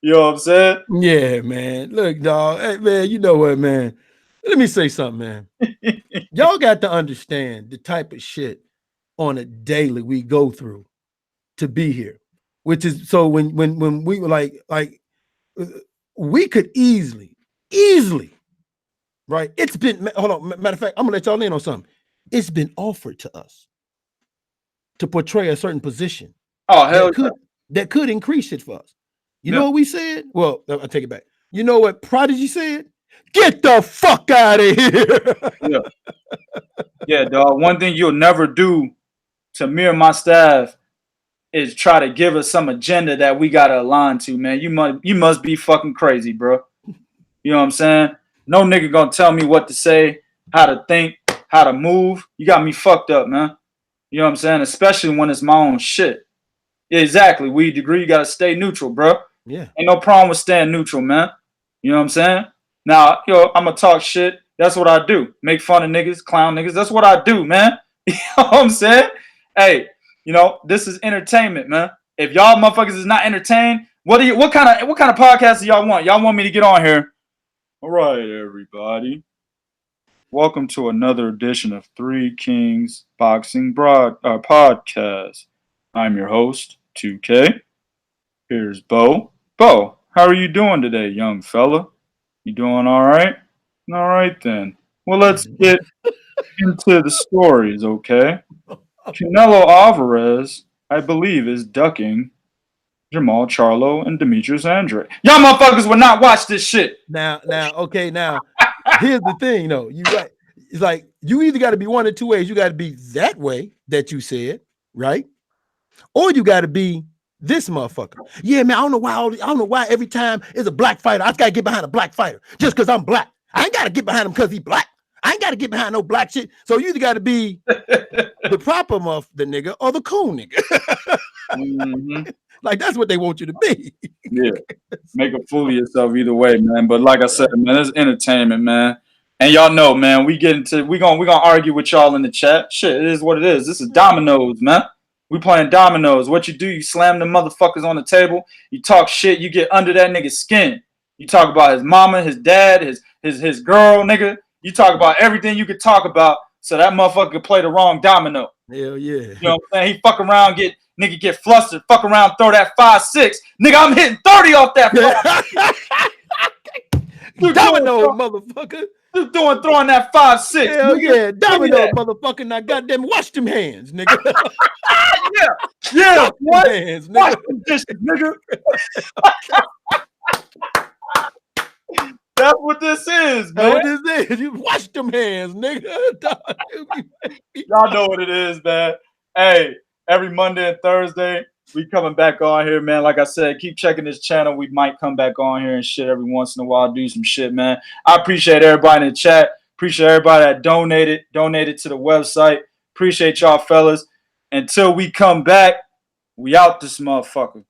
You know what I'm saying? Yeah, man. Look, dog. Hey, man, you know what, man? Let me say something, man. Y'all got to understand the type of shit on a daily we go through to be here. Which is so when we were like we could easily, right? It's been, hold on, matter of fact, I'm gonna let y'all in on something. It's been offered to us to portray a certain position. Oh, hell yeah. That could increase it for us. You know what we said? Well, I'll take it back. You know what Prodigy said? Get the fuck out of here. Yeah, dog. One thing you'll never do to me or my staff is try to give us some agenda that we gotta align to, man. You must be fucking crazy, bro. You know what I'm saying? No nigga gonna tell me what to say, how to think, how to move. You got me fucked up, man. You know what I'm saying? Especially when it's my own shit. Yeah, exactly. We agree you gotta stay neutral, bro. Yeah. Ain't no problem with staying neutral, man. You know what I'm saying? Now, I'm gonna talk shit. That's what I do. Make fun of niggas, clown niggas. That's what I do, man. You know what I'm saying? Hey, this is entertainment, man. If y'all motherfuckers is not entertained, what kind of podcast do y'all want? Y'all want me to get on here? All right, everybody. Welcome to another edition of Three Kings Boxing Podcast. I'm your host, 2K. Here's Bo. Bo, how are you doing today, young fella? You doing all right? All right, then. Well, let's get into the stories, okay? Canelo Alvarez, I believe, is ducking Jermall, Charlo, and Demetrius Andrade. Y'all motherfuckers will not watch this shit. Now, here's the thing, though. You right. It's like you either got to be one of two ways. You got to be that way that you said, right? Or you got to be this motherfucker. Yeah, man. I don't know why every time it's a black fighter, I gotta get behind a black fighter just because I'm black. I ain't gotta get behind him because he's black. I ain't gotta get behind no black shit. So you either gotta be the proper the nigga or the cool nigga. Mm-hmm. Like that's what they want you to be. Yeah, make a fool of yourself either way, man. But like I said, man, it's entertainment, man. And y'all know, man, we gonna argue with y'all in the chat. Shit, it is what it is. This is dominoes, man. We playing dominoes. What you do, you slam the motherfuckers on the table. You talk shit. You get under that nigga's skin. You talk about his mama, his dad, his girl, nigga. You talk about everything you could talk about so that motherfucker could play the wrong domino. Hell yeah. You know what I'm saying? He fuck around, get flustered, fuck around, throw that 5-6. Nigga, I'm hitting 30 off that 5. Domino, motherfucker. Throwing that 5-6. Hell yeah, domino, motherfucker. Now, goddamn, wash them hands, nigga. yeah. What? Hands, nigga. Wash them dishes, nigga. That's what this is, man. That's what this is. You wash them hands, nigga. Y'all know what it is, man. Hey, every Monday and Thursday, we coming back on here, man. Like I said, keep checking this channel. We might come back on here and shit every once in a while, do some shit, man. I appreciate everybody in the chat. Appreciate everybody that donated to the website. Appreciate y'all, fellas. Until we come back, we out this motherfucker.